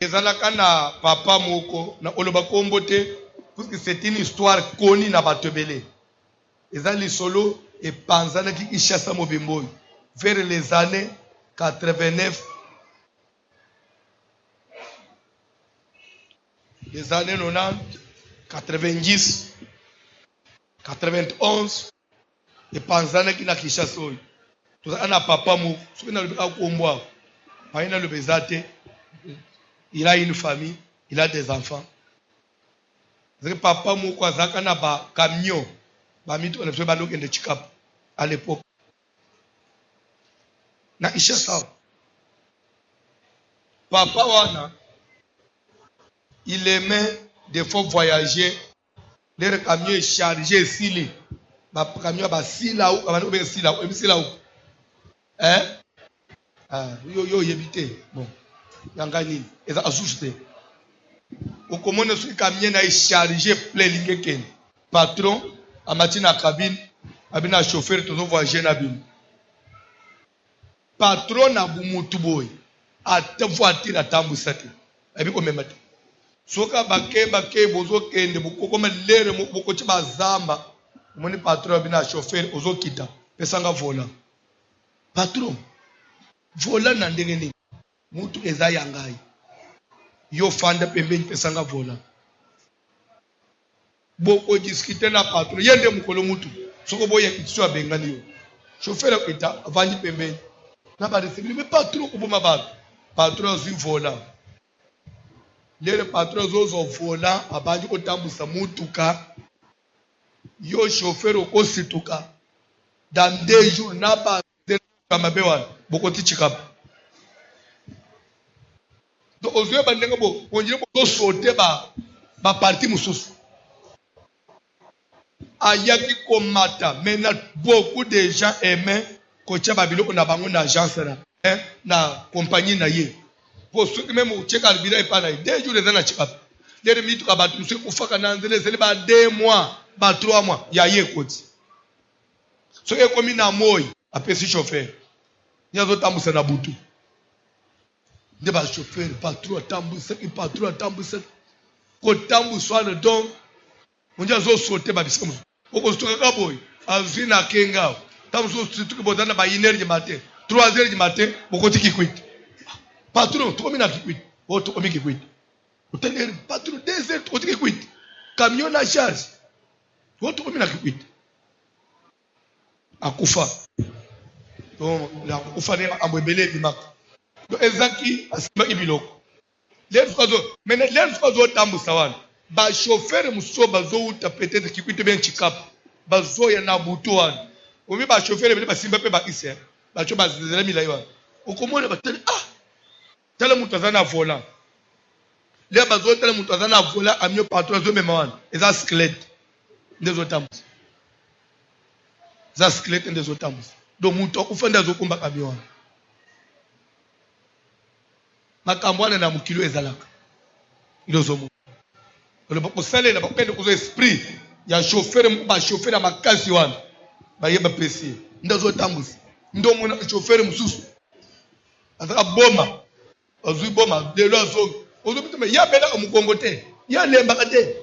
ezalaka na papa moko na oloba kombo te parce que c'est une histoire connue na batebele. Ezali solo et panzana ki ishasa mobimbo vers les années 89, les années 90, 90, 91 et panzana ki na Kinshasa oyo. Tozala na papa moko soki na lobeka kombo aina le bezate. Il a une famille, il a des enfants. Le papa moko azaka na ba camion, ba mito na ba lokende chikap à l'époque. Na Ishasa. Papa wana il aimait des fois voyager, les camions chargés sili. Ba camion ba sila ou ba no sila ou sila ou. Hein? Ah, yo yebite. Bon. Yangani, et ça ajouté. Au commande ce camion a chargé plein ligne. Patron, à matin cabine, abina chauffeur, tout voyager na bin. Patron na bumutu boy, à te voiture à tambusate. Et puis comme matin. Soka bake bozo kende boko comme l'air boko chiba zamba. Moni patron abina chauffeur ozo kita. Pesanga vola. Patron, vola na ndenge mutu eza yangai yo fanda pembeni pesanga vola boko discuter na patron yende mukolo mutu soko boye kitso abengani yo chauffeur akita avandi pembeni na ba recibir mais patron kuboma ba patron zui vola le patron zozo vola abandi ko tambusa mutuka yo chauffeur okosituka dans 2 jours na ba kamabewa boko tichikapa. Donc, aux yeux de on dirait que sauter ba parti mususu. Ayaki komata, maintenant beaucoup de gens aimaient que babilo on a bango na agence là, na compagnie na ye. Pour ceux qui même au check albira et pas là, 2 jours les na check up. Les mitu ka batu se kufaka na nzele c'est ba 2 mois, ba 3 mois, ya ye koti. So e komi na moyi, apesi chauffeur. Nyazo tambusa na butu. De ba chauffeur patron atambuse ki patron atambuse ko tambuswa le don onja zo sauter ba bisimo oko stoka ka boy azina kenga tambuso tuki bodana ba 1h du matin 3h du matin boko tiki quit patron to mina quit o to komi quit hotel patron 2h to tiki quit camion na charge o to mina quit akufa donc la akufa ne ambebele bimaka. Ezaki asima ibiloko. Les fois tambusa wana. Ba chauffeur muso bazo uta peut-être ki kwite ben chikap. Bazo ya na butu wana. Omi ba chauffeur bele basimba pe ba ise. Ba cho bazela mila yiwa. Okomona batali tala mutu azana volant. Les bazo tala mutu azana volant amio patron zo mema wana. Eza skelette. Ndezo tambusa. Za skelette ndezo tambusa. Donc mutu ufanda zo kumba camion. Makambwana na mukilo ezalaka ilozomo le boko sale na bakende kuzo esprit ya chauffeur ba chauffeur ya makasi wana ba yeba pesi ndazo tambusi ndo mona chauffeur mususu azaka boma azui boma de lozo ozo bitama ya bela omukongo te ya lemba kate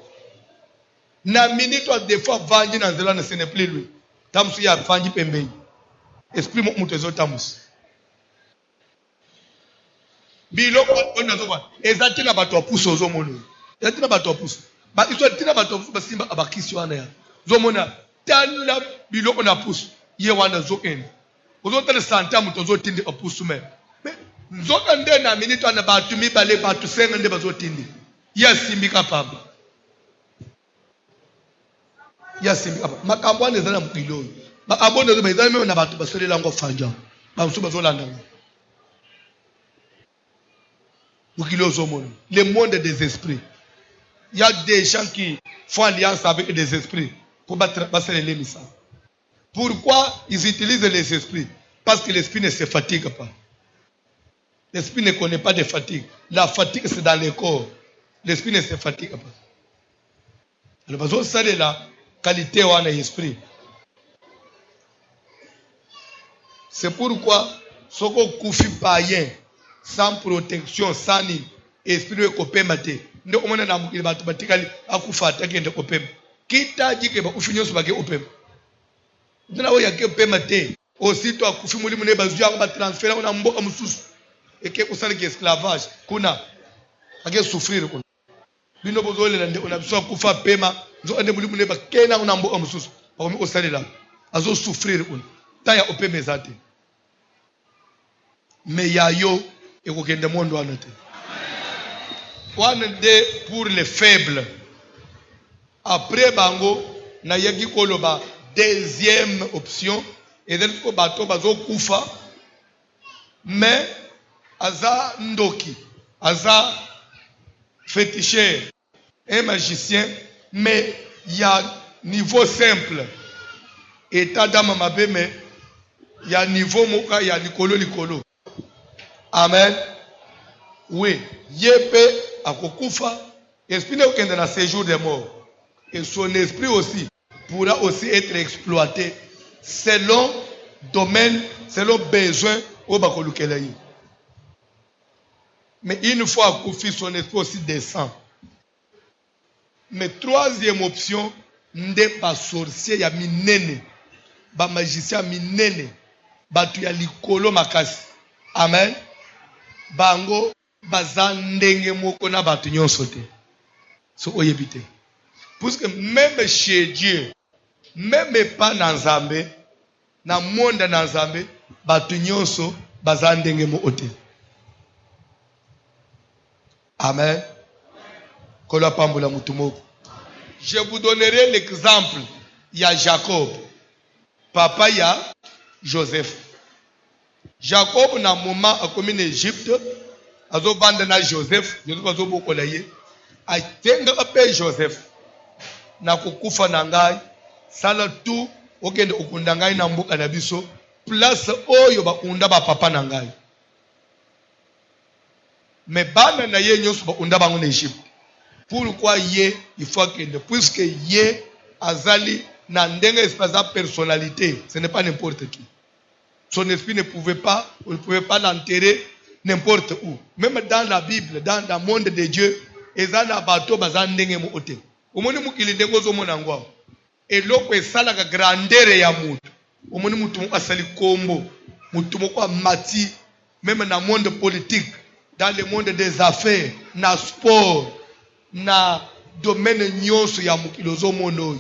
na minute des fois vanji na nzela na ce n'est plus lui tamsu ya vanji pembeni esprit mutu ezo tambusi. Biloko on a zoba ezati na bato apuso zo mono ezati na bato apuso ba iso tina bato apuso basimba abakisi wana ya zo mona tala biloko na apuso ye wana zo en ozo tele santa muto zo tindi apuso me nzoka nde na minute na bato mibale bato senga nde bazo tindi ya simbika pamba ya simbika pamba makambo ane zana mpilo ba abone zo bezana me na bato basolela ngo fanja ba muso bazo landa. Le monde des esprits. Il y a des gens qui font alliance avec des esprits pour battre les missiles. Pourquoi ils utilisent les esprits? Parce que l'esprit ne se fatigue pas. L'esprit ne connaît pas de fatigue. La fatigue, c'est dans le corps. L'esprit ne se fatigue pas. Alors, ça c'est la qualité de l'esprit. C'est pourquoi ce qu'on confie païen, sans protection, sans ni, esprit we kopema te ndo omona na mukili batu batikali akufa atakende kopema kita jike ba ufinyoso bake opema ndina wo yake opema te osito akufi mulimu ne bazu yango ba transfera ona mboka mususu eke kusala ke esclavage kuna ake souffrir kuna bino bozole nde ona biso akufa pema nzo ande mulimu ne ba kena ona mboka mususu bakomi osalela azo souffrir kuna taya opema ezate mais yayo ekokende mondo anote one day pour les faibles. Après bango na yaki koloba deuxième option et donc ko bato bazo kufa mais aza ndoki aza féticheur un magicien mais il y a niveau simple état d'âme mabe mais il y a niveau moka il y a likolo amen oui yepe akokufa esprit okende na séjour des morts et son esprit aussi pourra aussi être exploité selon domaine selon besoin au bakolukela yi mais une fois akufi son esprit aussi descend mais troisième option nde ba sorcier ya minene ba magicien minene batu ya likolo makasi amen bango baza ndenge moko na batu nyonso te so oyebi te parce que même chez Dieu même pas na nzambe na monde na nzambe batu nyonso baza ndenge moko te amen kola pambola mutu moko. Je vous donnerai l'exemple il y a Jacob papa ya Joseph. Jacob na moment akomi na Egypte azo vanda na Joseph Joseph azo bokola ye atenga pe Joseph na kukufa na ngai sala tu okende okunda ngai na mboka na biso place oyo bakunda ba papa na ngai mais bana na ye nyoso bakunda bango na Egypte. Pourquoi ye il faut kende puisque ye azali na ndenge espèce de personnalité, ce n'est pas n'importe qui. Son esprit ne pouvait pas l'enterrer n'importe où. Même dans la Bible, dans le monde de Dieu, ezana bato bazandenge mo ote. Omoni mukili ndengo zo monangwa. Eloko esala ka grandeur ya mutu. Omoni mutu mo asali kombo, mutu mo kwa mati, même dans le monde politique, dans le monde des affaires, na sport, na domaine nyonso ya mukilo zo mono,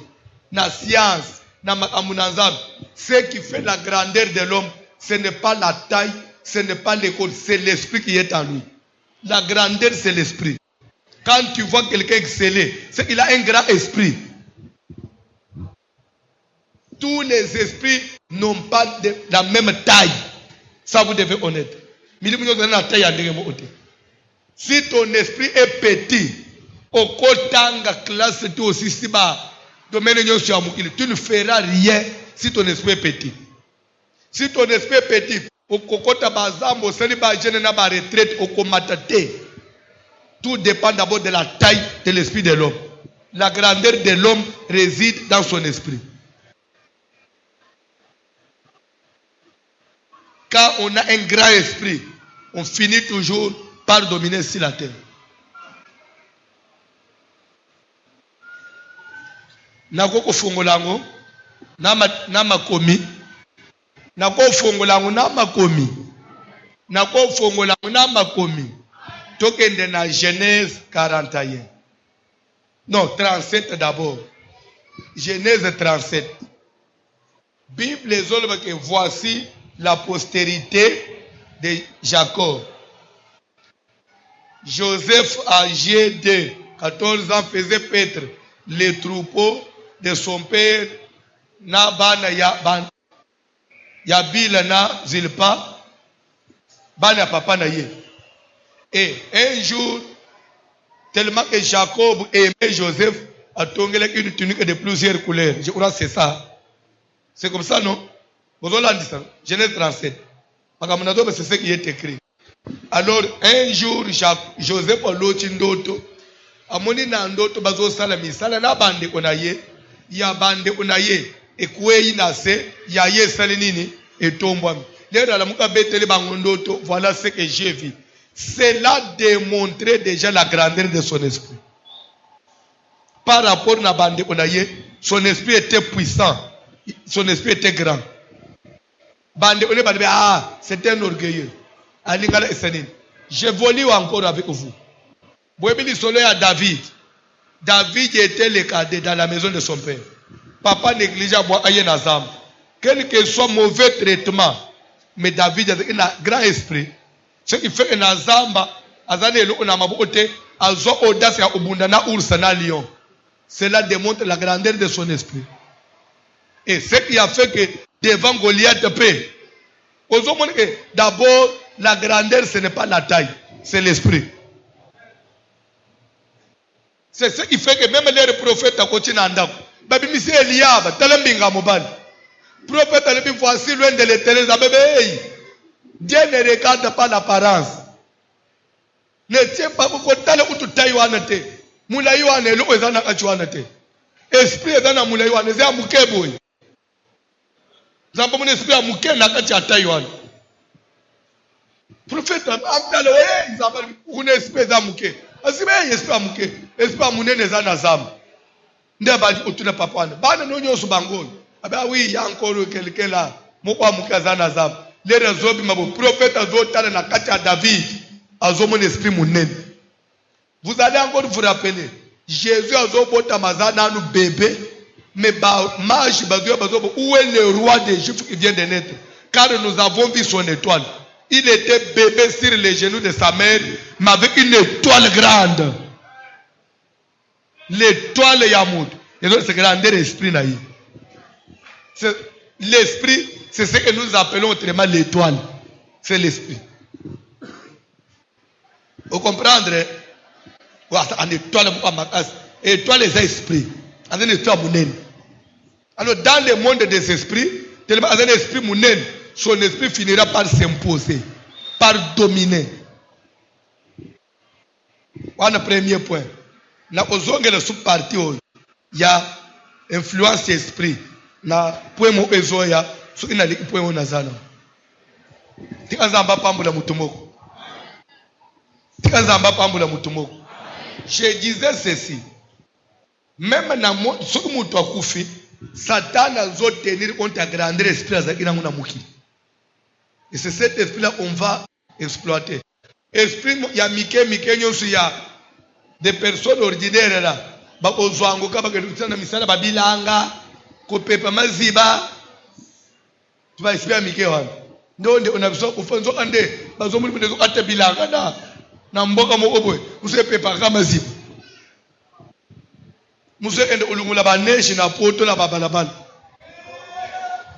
na science, na mamunanzam. Ce qui fait la grandeur de l'homme, ce n'est pas la taille, ce n'est pas l'école, c'est l'esprit qui est en lui. La grandeur, c'est l'esprit. Quand tu vois quelqu'un exceller, c'est qu'il a un grand esprit. Tous les esprits n'ont pas la même taille. Ça, vous devez honnête. Si ton esprit est petit, au kotanga classe tu aussi si bas, domaine tu ne feras rien si ton esprit est petit. Si ton esprit est petit, au kokota bazambo, seliba jene na ba retraite, au komatate. Tout dépend d'abord de la taille de l'esprit de l'homme. La grandeur de l'homme réside dans son esprit. Quand on a un grand esprit, on finit toujours par dominer sur la terre. Nakoko fongolango na makomi. Nako fongolango na makomi. Nako fongolango na makomi. Tokende na Genèse 41. Non, 37 d'abord. Genèse 37. Bible les autres que voici la postérité de Jacob. Joseph, âgé de 14 ans, faisait paître les troupeaux de son père Nabana Yabila na Zilpa, Bana papa na ye. Et un jour, tellement que Jacob aimait Joseph, a tombé une tunique de plusieurs couleurs. Je crois que c'est ça. C'est comme ça, non? Vous avez dit ça. Genèse 37. C'est ce qui est écrit. Alors, un jour, Joseph a l'autre ndoto. Amoni na ndoto bazo sala misala na bande konaye. Ya bande konaye. Ekwe inase. Ya ye sali nini. Et tombwa. L'air à la mouka betele bango ndoto. Voilà ce que j'ai vu. cela démontrait déjà la grandeur de son esprit. Par rapport à Bande Onaye, son esprit était puissant, son esprit était grand. Bande Onaye, c'était un orgueilleux. J'évolue encore avec vous. Vous avez dit soleil à David. David était le cadet dans la maison de son père. Papa négligeait Nazam. Quel que soit mauvais traitement, mais David a un grand esprit. Ce qui fait que Nazamba, Azane on a maboté, Azo audace à Obundana Ursana Lion. Cela démontre la grandeur de son esprit. Et ce qui a fait que devant Goliath paix. D'abord, la grandeur, ce n'est pas la taille, c'est l'esprit. C'est ce qui fait que même les prophètes à côté d'Andam, Babi Missy Eliab, Talambinga Mobile. Prophète a dit voici loin de l'éternel, Dieu ne regarde pas l'apparence. Ne tient pas beaucoup de temps où tu tailles. Moulaïwane, l'eau est dans la cachuanate. Esprit est dans la moulaïwane, c'est un moukeboy. Zampa mon esprit a mouké n'a qu'à taïwan. Prophète, un esprit d'amouké. Asime esprit amouké. Esprit amouné n'est pas nazam. Ndeba utuna papane. Bana n'onyo subango. Ah oui, il y a encore quelqu'un là. Mokwa amouké zanazam. Les réseaux bimabo. Prophète azotane na kacha David. Azo mon esprit mounen. Vous allez encore vous rappeler. Jésus azobota mazana nous bébé. Mais où est le roi des Juifs qui vient de naître? Car nous avons vu son étoile. Il était bébé sur les genoux de sa mère, mais avec une étoile grande. L'étoile Yamoud. Et donc c'est grandeur l'esprit. L'esprit, c'est ce que nous appelons autrement l'étoile. C'est l'esprit. Vous comprenez? En étoile, étoile est l'esprit. En étoile, alors dans le monde des esprits, tellement un esprit mounen, son esprit finira par s'imposer, par dominer. Voilà le premier point. Na ozonge le sous-parti, il y a influence esprit. Na point mo ezoya, so ina liki point onazana. Tika zamba pambula mutumoko. Tika zamba pambula mutumoko. Je disais ceci. Même na mo so mutu akufi, Satan a tenir compte de la grandeur esprit. Et c'est cet esprit-là qu'on va exploiter. Esprit, il y a il y a des personnes ordinaires là. Tu vas expliquer Mickey. Donc, on a besoin de faire un bilanga. Vous savez pas comment c'est. Monsieur ende ulungula baneshi na poto na babalabala.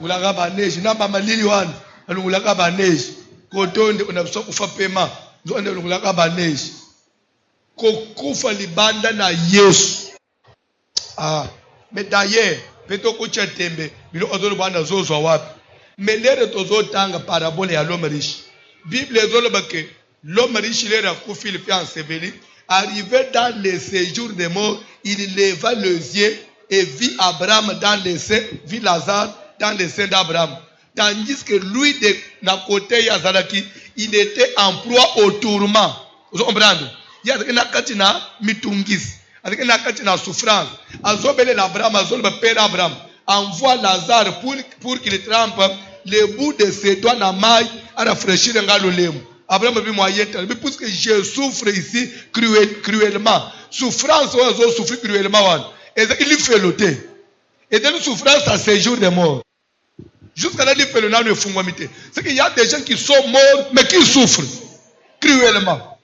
Ulanga baneshi na mama liliwan ulungula ka baneshi. Kotonde unabuso kufa pema. Ndio ulungula ka baneshi. Kokufa libanda na Yesu. Mais d'ailleurs, peto kucha tembe bilo ozolo banda zozo wapi. Melere tozo tanga parabole ya l'homme riche. Bible ezolo bake l'homme riche lera kufi le fait enseveli. Arrivé dans le séjour des morts, il leva les yeux et vit Abraham dans les seins, vit Lazare dans les seins d'Abraham. Tandis que lui, de la côté Yazalaki, il était en proie au tourment. Vous comprenez? Il y a une katina mitungis, avec une katina souffrance. Azobele l'Abraham, azobele père Abraham, envoie Lazare pour qu'il trempe le bout de ses doigts dans la maille à rafraîchir un galolème. Abraham a dit moyen, mais puisque je souffre ici cruellement, souffrance, on souffre cruellement, et il fait l'ôter. Et dans une souffrance à ces jours de mort. Jusqu'à là, il fait le nom de fungomité. C'est qu'il y a des gens qui sont morts, mais qui souffrent cruellement.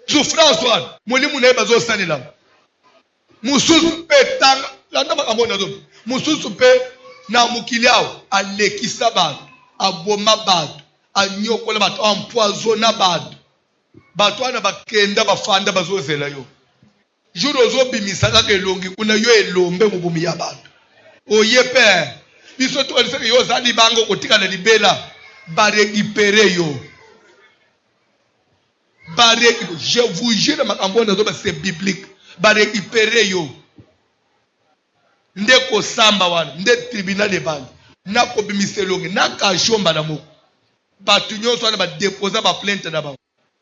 Souffrance, moi, je ne sais pas si c'est là. Moussous pétang, là, Moussous pé, na mukiliao, à l'équisabat, à bomabad. Anyokola bato empoisonna bado bato ana bakenda bafanda bazozela yo jour ozobimisaka kelongi kuna yo elombe mu bumi ya bato oye père biso to elise yo zali bango kotika na libela ba récupérer yo je vous jure makambo na zo c'est biblique ba récupérer yo ndeko samba wana nde tribunal de bande na ko bimiselongi na kashomba na moko. batu nyonso wana badeposa baplainte na bango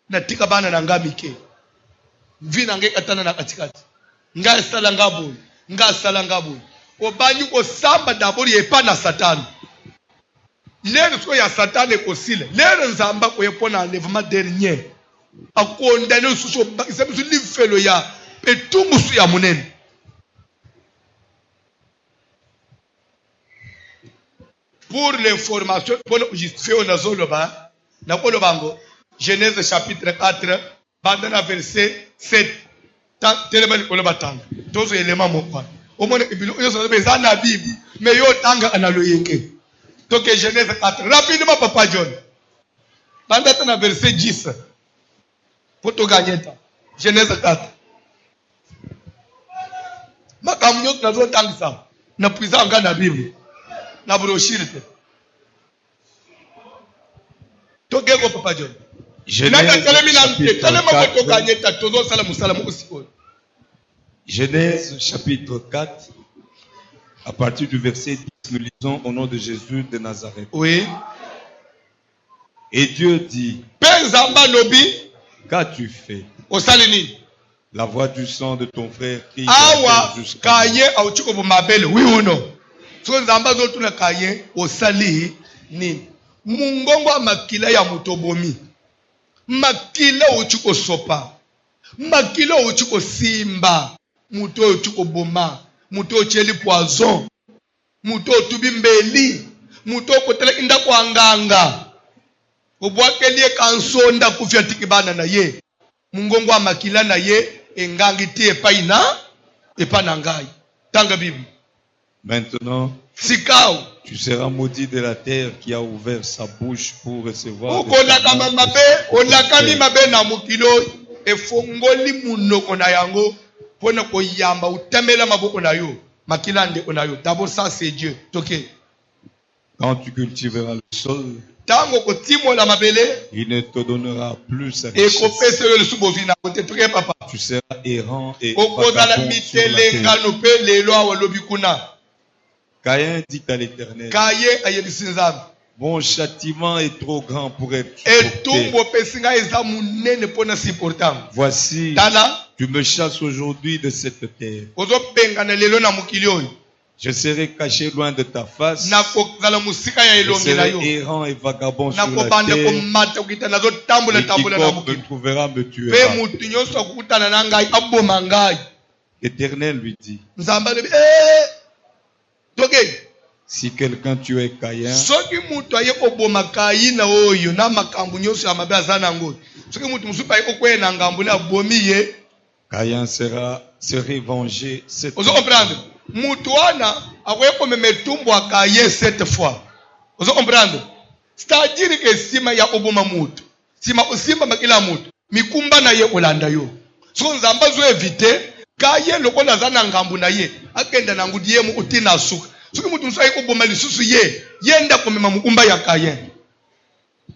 natika bana na nga mike vi na ngai katana na katikati ngai sala nga boye ngai sala nga boye obanyi kosamba dabori epa na satani lero siko ya satani ekosile lero nzamba koyepona enlèvement dernier akondane susu bakisa biso lifelo ya petumusu ya munene. Pour l'information, pour justifier on a zoloba, na kolobango, Genèse chapitre 4, bandana verset 7. Tellement koloba tanga. Tozo élément mokwa. Au moins ibilo yo so beza na Bible, mais yo tanga analoyeke. Donc Genèse 4, rapidement papa John. Bandana na verset 10. Pour to gagner temps. Genèse 4. Makamyo nazo tanga sa. Na puisa anga na Bible. Na brochure te. Tokeko papa John. Genèse chapitre 4, à partir du verset 10, nous lisons au nom de Jésus de Nazareth. Oui. Et Dieu dit, qu'as-tu fait? La voix du sang de ton frère crie jusqu'à oui ou non? Zamba zotu na kaye osali nini mungongo makila ya mutobomi makila uchuko sopa makila uchuko simba muto uchuko boma muto cheli poison muto tubi mbeli muto kotela inda kwa nganga obwakelie kansonda kufya tikibana na ye mungongo makila na ye engangi tie paina epana ngai tanga bibi. Maintenant, tu seras maudit de la terre qui a ouvert sa bouche pour recevoir. D'abord, ça c'est Dieu. Quand tu cultiveras le sol, il ne te donnera plus sa richesse. Tu seras errant et vagabond sur la terre. Caïn dit à l'Éternel, mon châtiment est trop grand pour être supporté. Voici, tu me chasses aujourd'hui de cette terre. Je serai caché loin de ta face. Je serai errant et vagabond sur la terre. Et quiconque me trouvera me tuera. L'Éternel lui dit, si quelqu'un tuait Caïn, Caïn serait vengé cette fois. Cette fois. Vous comprenez? C'est-à-dire que si ma ya oboma mutu, si ma usimba makila mutu, mikumba na ye olanda yo. So nzamba zo éviter, Caïn lokola zana ngambu na ye, akenda na ngudi mu utina suka. Soki mutu msai oboma lisusu ye, yenda komema mukumba ya Caïn.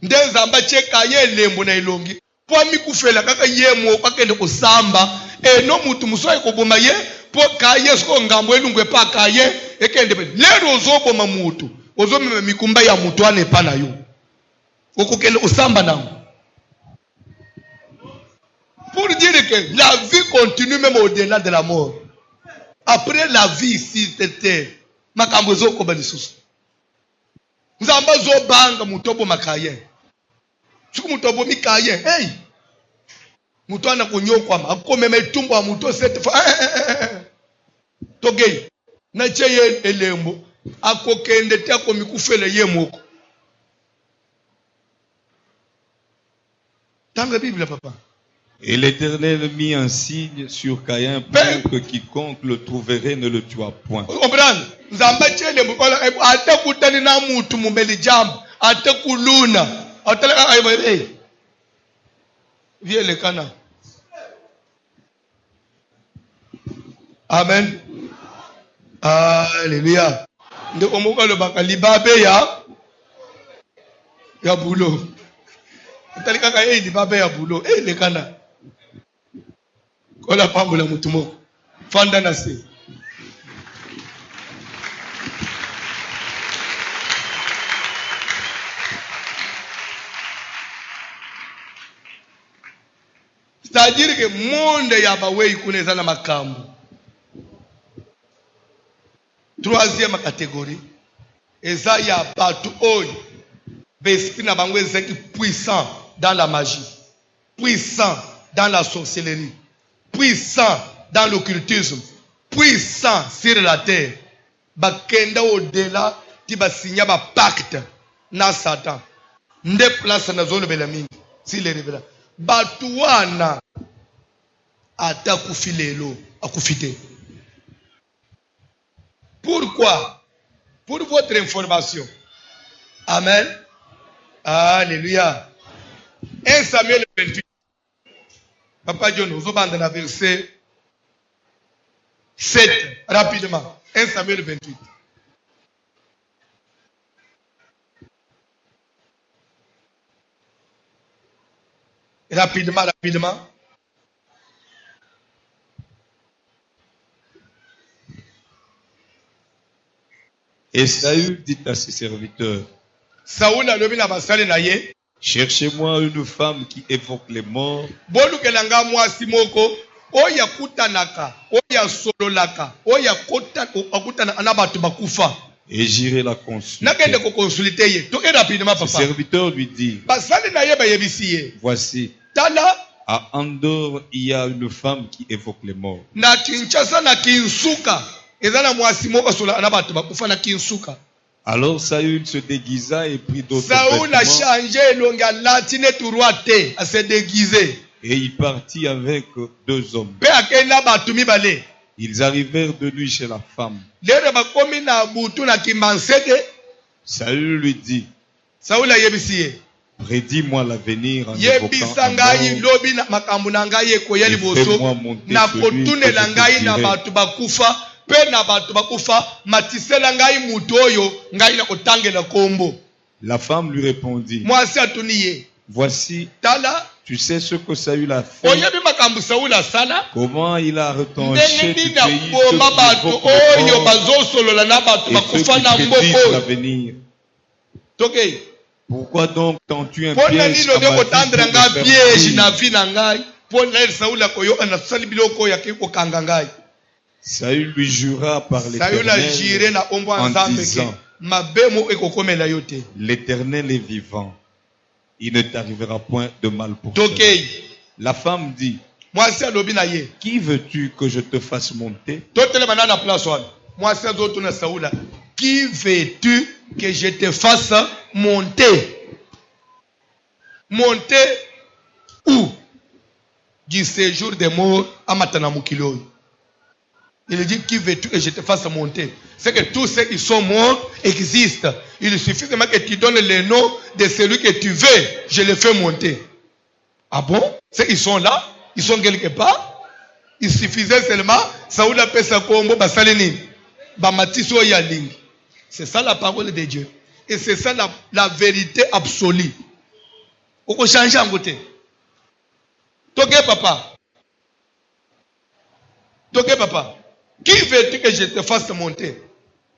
Nde nzamba che Caïn lembo na ilongi. Po mikufela kaka ye mu akenda osamba, no mutu msai oboma ye, po Caïn sko ngambu elungwe pa Caïn, ekende lero ozoboma mutu. Ozomema mikumba ya mutu ane pa na yo. Okokende osamba nango. Pour dire que la vie continue même au-delà de la mort. Après la vie ici, c'était makambo zoko balisusu. Nzamba zo banga mutobo makaye. Suku mutobo mikaye. Hey. Mutu ana konyokwa akomema itumbo wa mutu cette fois. Togei. Na cheye elembo. Akokende te akomikufele ye moko. Tanga Bible papa. Et l'Éternel mit un signe sur Caïn pour que quiconque le trouverait ne le tuât point. Comprendre? Nzamba chele mukola ate kutani na mutu mumeli jambo ate kuluna atala ayi vie le kana. Amen. Alléluia. Ndeko moko le bakalibabe ya bulo. Talika ka libabe ya bulo le kana. Kola pambola mutu moko. Fanda na se. C'est-à-dire que monde yabawei kuneza na makambo. Troisième catégorie, eza ya batu oy besprit na bango ezaki puissant dans la magie, puissant dans la sorcellerie, puissant dans l'occultisme, puissant sur la terre. Bakenda au-delà ti basinya ba pacte na Satan. Nde place na zone belamini si les révéla. Batu wana ata kufilelo akufite. Pourquoi? Pour votre information. Amen. Alléluia. 1 Samuel 28. Papa John, vous avez dans verset 7. Rapidement. 1 Samuel 28. Rapidement. Et Saül dit à ses serviteurs, cherchez-moi une femme qui évoque les morts. Et j'irai la consulter. Le serviteur lui dit, voici, à Andorre, il y a une femme qui évoque les morts. Alors Saül se déguisa et prit d'autres vêtements. Et il partit avec 2 hommes. Ils arrivèrent de nuit chez la femme. Saül lui dit, prédis-moi l'avenir en évoquant un mort, et fais-moi monter celui que je te dirai. La femme lui répondit, voici, tu sais ce que Saül a fait, comment il a retranché du pays ceux qui prédisent l'avenir. Pourquoi donc tends-tu un piège à ma vie? Saül lui jura par l'Éternel en disant, l'Éternel est vivant, il ne t'arrivera point de mal pour toi. La femme dit, qui veux-tu que je te fasse monter? Qui veux-tu que je te fasse monter? Monter où? Du séjour des morts à Matanamukilo. Il dit, qui veux-tu que je te fasse monter? C'est que tous ceux qui sont morts existent. Il suffit seulement que tu donnes le nom de celui que tu veux. Je le fais monter. Ah bon? Ceux qui sont là, ils sont quelque part. Il suffisait seulement, Saoul appelle sa combo, basalini, bamatiso yaling. C'est ça la parole de Dieu. Et c'est ça la vérité absolue. On peut changer en côté. Toké papa. Toké papa. Qui veux-tu que je te fasse monter?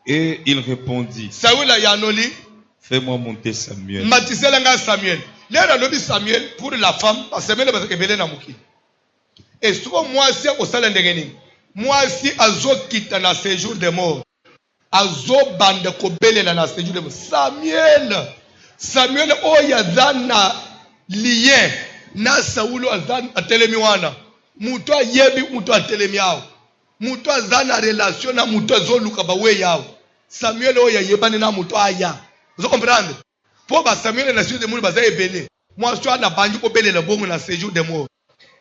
Et il répondit, Saoul a yanoli, fais-moi monter Samuel. Matiselanga Samuel. L'air de Samuel pour la femme, parce que parce que belé na muki. Et souvent moi si au salon de geni. Moi si azo quitte na séjour de mort. Azo bande ko belé na séjour de mort. Samuel oyazana lien na Saoul azan atelemi wana. Muto yebi muto atelemi yao. Muto azana relation na muto azoluka bawe yao. Samuel oya yebani na muto aya. Vous comprenez? Pour Samuel na séjour de mort baza ebele. Moi je na banji ko belé le bongo na séjour de mort.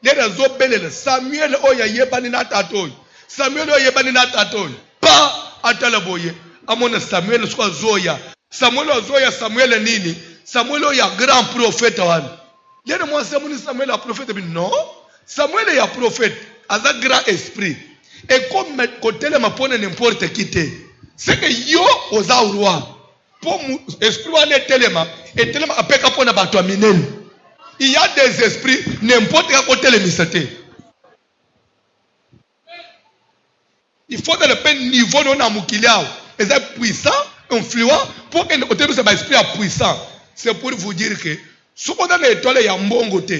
Les zo belé Samuel oya yebani na tatoy. Samuel oya yebani na tatoy. Pa atala boye. Amona Samuel so zoya. Samuel nini? Samuel oya grand prophète wan. Les moi Samuel a prophète non. Samuel est un prophète, a un grand esprit. Et comme côté le mapone n'importe qui te, c'est que yo aux roi. Pour esprit wane telema et telema apeka pona bato minel. Il y a des esprits n'importe quel côté le misate. Il faut que le pen niveau non amukiliao est puissant, influent pour que côté de ce esprit puissant. C'est pour vous dire que ce qu'on a l'étoile ya mbongo te.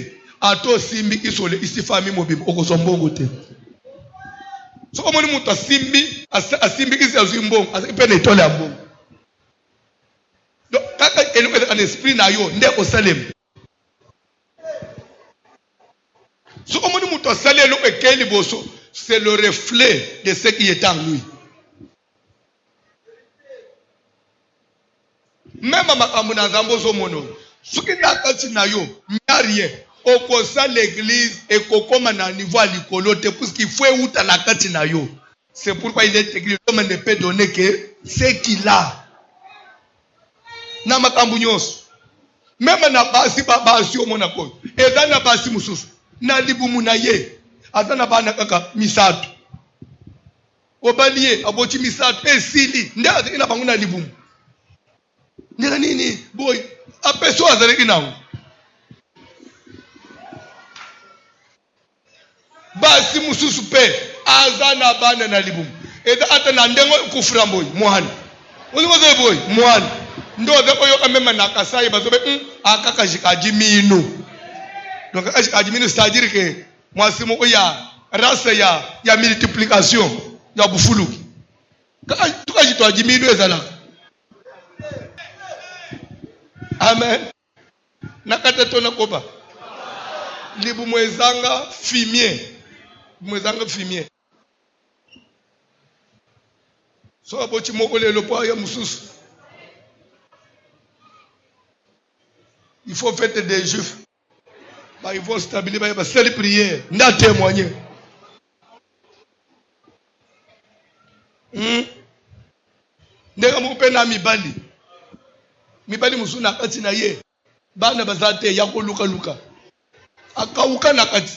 ato simbi isole isifami mobimba okozombongo te. So omoni mutu asimbi isi azimbongo asipene itole ya mbongo. Donc kaka eloko an esprit na yo nde osalem. So omoni mutu asali eloko ekeli boso, c'est le reflet de ce qui est en lui. Même à makamuna zambozo mono, ce qui n'a pas na yo, n'a rien. Au kosa l'église et kokoma na niveau à l'icolote, puisqu'il faut outa la katina yo. C'est pourquoi il est écrit, l'homme ne peut donner que ce qu'il a. Na makambunyos. Même na basi basi o monako. Et dans na basi mususu. Na libumu na ye. Azana bana kaka misatu. Obaliye aboti misatu esili. Nda ina banguna libumu. Nila nini boy apeso azaleki nawo basi mususu pe azana bana na libumu eta ata na ndengo kufura boy mwana uliboze boy mwana ndo zako yo kamema na kasai bazobe akaka jikajiminu donc akajiminu c'est-à-dire que mwasimu ko ya race ya multiplication ya bufulu tukajitwa jiminu ezala. Amen. Nakata tona koba. Libu mwezanga fumier. Mwezanga fumier. So abochi moko le lopo ya mususu. Il faut faire des juifs. Bah, il faut stabiliser, il faut faire prière. N'a témoigner. Ndega mupena mibali. Mibali musuna kati na ye bana bazate ya ko luka akauka na kati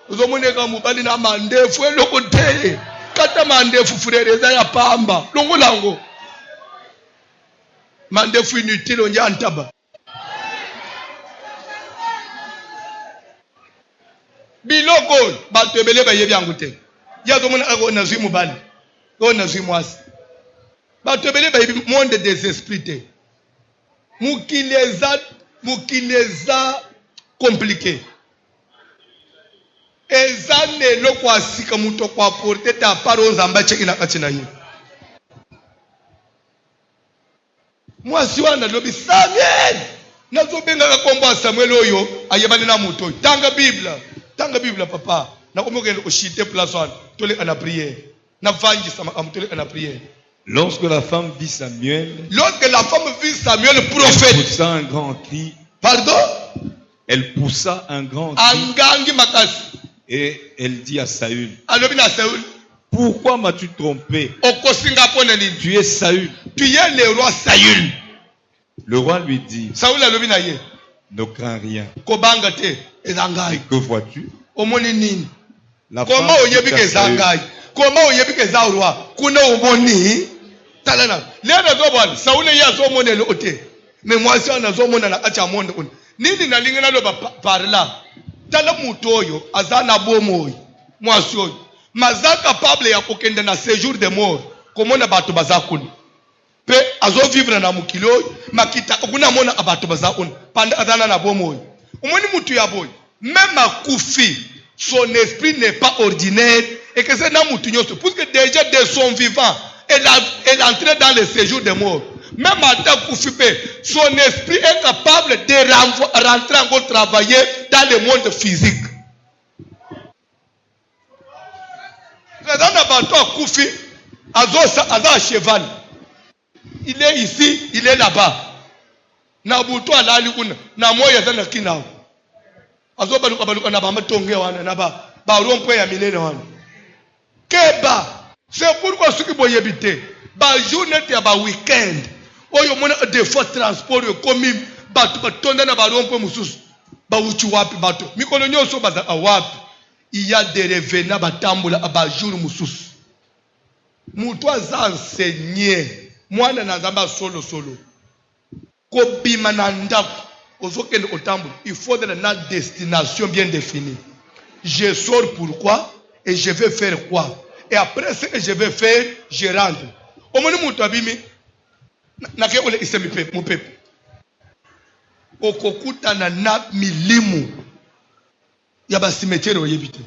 uzomoneka mubali na mandefu eloko te kata mandefu frere za ya pamba longo lango mandefu inutile onja antaba biloko bato ebele bayebi yango te ya zomona akona zwi mubali ona zwi mwasi bato ebele bayebi monde des esprits te mukileza compliqué eza neloko asika mutu kwa porte ta paro nzamba cheki na kati na ye mwasi wana lobi Samuel nazobenga kombo Samuel oyo ayebani na mutu tanga Biblia papa na komokelo oshite place wana tole ana prière na vangi sama amtole ana prière. Lorsque la femme vit Samuel, prophète, elle poussa un grand cri. Pardon? Elle poussa un grand cri. Et elle dit à Saül, pourquoi m'as-tu trompé? Tu es Saül. Tu es le roi Saül. Le roi lui dit, ne crains rien. Et que vois-tu? La comment oyebike za roi kuna omoni talana lena zobwana Sauli ya zomonelo ote mais mwasi ana zomona na acha monde on nini nalingana lo parla tala mutu oyo azana bomo mwasi oyo maza capable ya kokenda na séjour de mort komona bato bazakuni pe azo vivre na mukilo makita kuna mona abato bazakuni panda azana na bomo omoni mutu ya boy même akufi son esprit n'est pas ordinaire et que c'est Namoutignos, parce que déjà de son vivant, elle est entrée dans le séjour des morts. Même à Takoufipé, son esprit est capable de rentrer encore travailler dans le monde physique. Dans le bateau Koufi, à cheval. Il est ici, il est là-bas. Nabuto alaliuna, na moya zana kinao. Azo baluka na bamba tonge wana na ba rompo ya milele wana. Keba, c'est pourquoi ceux qui vont y habiter, ba journée ya ba weekend, oyo mona des fois transport comme batu batonda na ba rompo mususu, ba uchi wapi batu. Mikolo nyoso baza wapi. Il y a des revenants batambola ba jour mususu. Mutu aza enseigner, mwana na zamba solo. Kobima na ndako. Il faut de la destination bien définie. Je sors pourquoi et je vais faire quoi. Et après ce que je vais faire, je rentre. Au moment où tu as vu, mon peuple. okokutana na milimu ya basimetiere oyebite.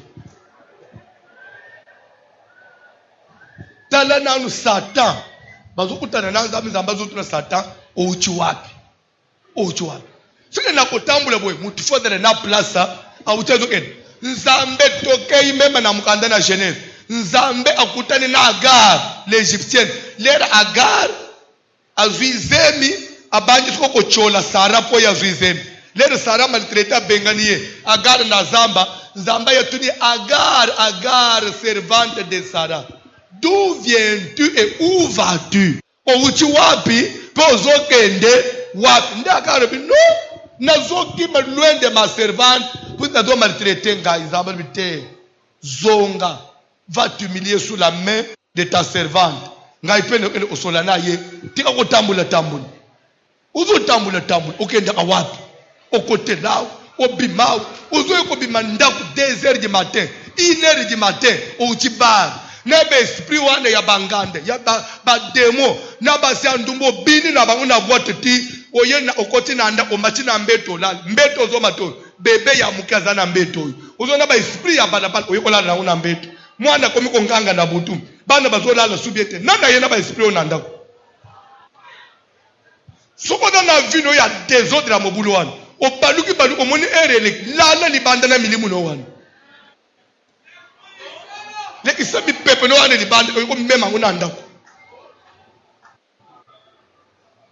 Tala nanu Satan bazokutana na nzambe zambazotuna Satan ouchi wapi. Sike na kotambula boy mutu fodere na plaza awutezo ken. Nzambe tokei mema na mukanda na Genèse. Nzambe akutani na Agar l'Égyptienne. Lera Agar azuizemi abanje soko chola Sara po ya zuizemi. Lera Sara maltraita benganiye. Agar na Zamba yatuni Agar servante de Sara. D'où viens-tu et où vas-tu? Ouchi wapi pozo kende wapi? Ndakaro bi no nazoki me loin de ma servante pour ta do maltraiter ngai Zamba bite zonga va t'humilier sous la main de ta servante. Ngai pene osolana ye tika ko tambula uzo tambula okenda ka wapi okote lao obimao uzo ko bimanda ku 2h du matin 1h du matin ouchi bar na be esprit wana ya bangande ya ba demo na ba sia ndumbo bini na bangu na boîte ti oyena okoti na anda omati na mbeto zo mato bebe ya mukaza na mbeto uzo na ba esprit ya balabala oyokola na una mbeto mwana komi ko nganga na butu bana bazola la subiete nanda yena ba esprit onanda soko na vino ya désordre ya mobulu wana obaluki baluko moni erele lala libanda na milimu no wana le isabi pepe no wana libanda ko mema nguna ndako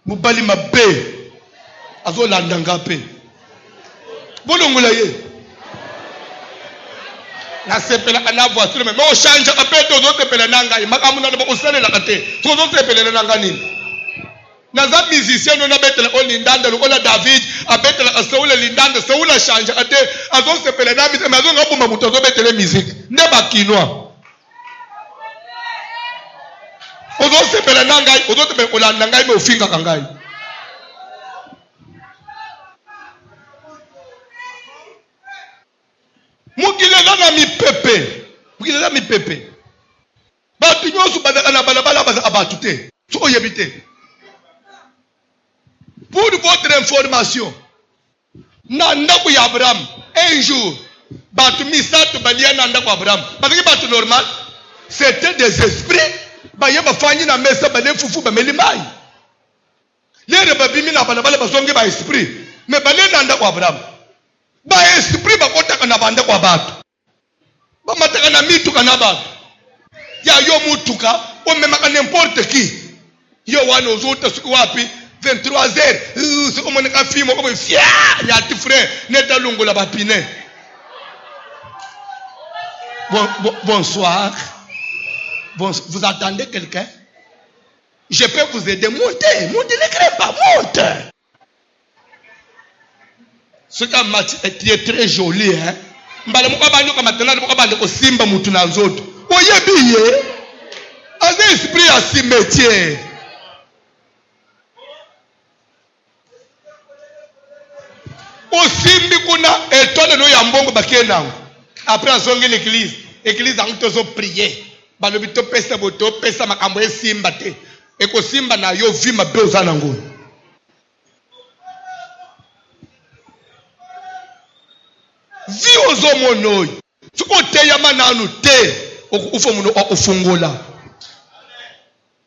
mubali mabe azolanda ngape bolongola ye na sepela kana voiture me o change apeto zo sepela nanga makamuna ba osalela kate so zo sepela nanga nini na za musicien na betela olindanda lokola David abetela asoula lindanda soula change ate azo sepela na musique azo ngabuma muto azo betela musique ne bakinwa ozo sepela nanga ozo tepela olanda ngai me ofinga kangai mukilela na mipepe batu nyosu badaka na balabala baza abatute so oyebite. Pour votre information, Nandaku Abraham, un jour, Batu Misatu Balia Nandaku Abraham, parce que Batu normal, c'était des esprits, Baya Bafani na Mesa Bale Fufu Bamelimai. Les Rebabimi na Balabala Basonge by esprit, mais Bale Nandaku Abraham. By esprit Bakota Kanabanda kwa Batu. Bamataka na mitu kanabatu. Ya yo mutuka, o memaka n'importe qui. Yo wano zota suku wapi. 23h, c'est comme on a fait, comme fier, il y a tout frère, n'est à l'ongle la bapine. Bonsoir. Vous attendez quelqu'un? Je peux vous aider. Montez, ne crée pas, monte. Ce match est très joli, hein? Mbale muka bandu kama tena muka bandu ko simba mutu na nzoto. Oyebiye. Aze esprit à cimetière. Osimbi kuna étoile no ya mbongo bakena. Après azongi l'église en tozo prier. Balobi to pesa boto pesa makambo esimba te. Eko simba na yo vima beoza nango. Vi ozo monoy. Tuko te yama nanu te. Ufo muno ofungola.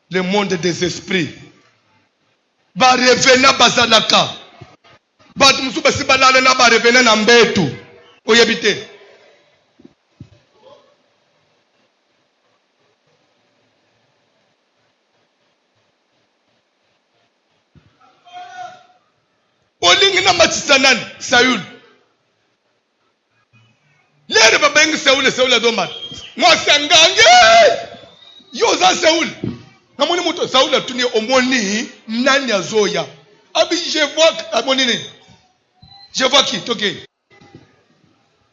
Le monde des esprits. Ba revena bazalaka. Batu musuba sibalala na ba revena na mbetu. Oyebite. Olingi na matisanani Saül. Lere babengi Saül adomba. Mwasangange. Yoza Saül. Namoni muto Saül atuni omoni nani azoya. Abi je vois amonini. Je vois qui, ok.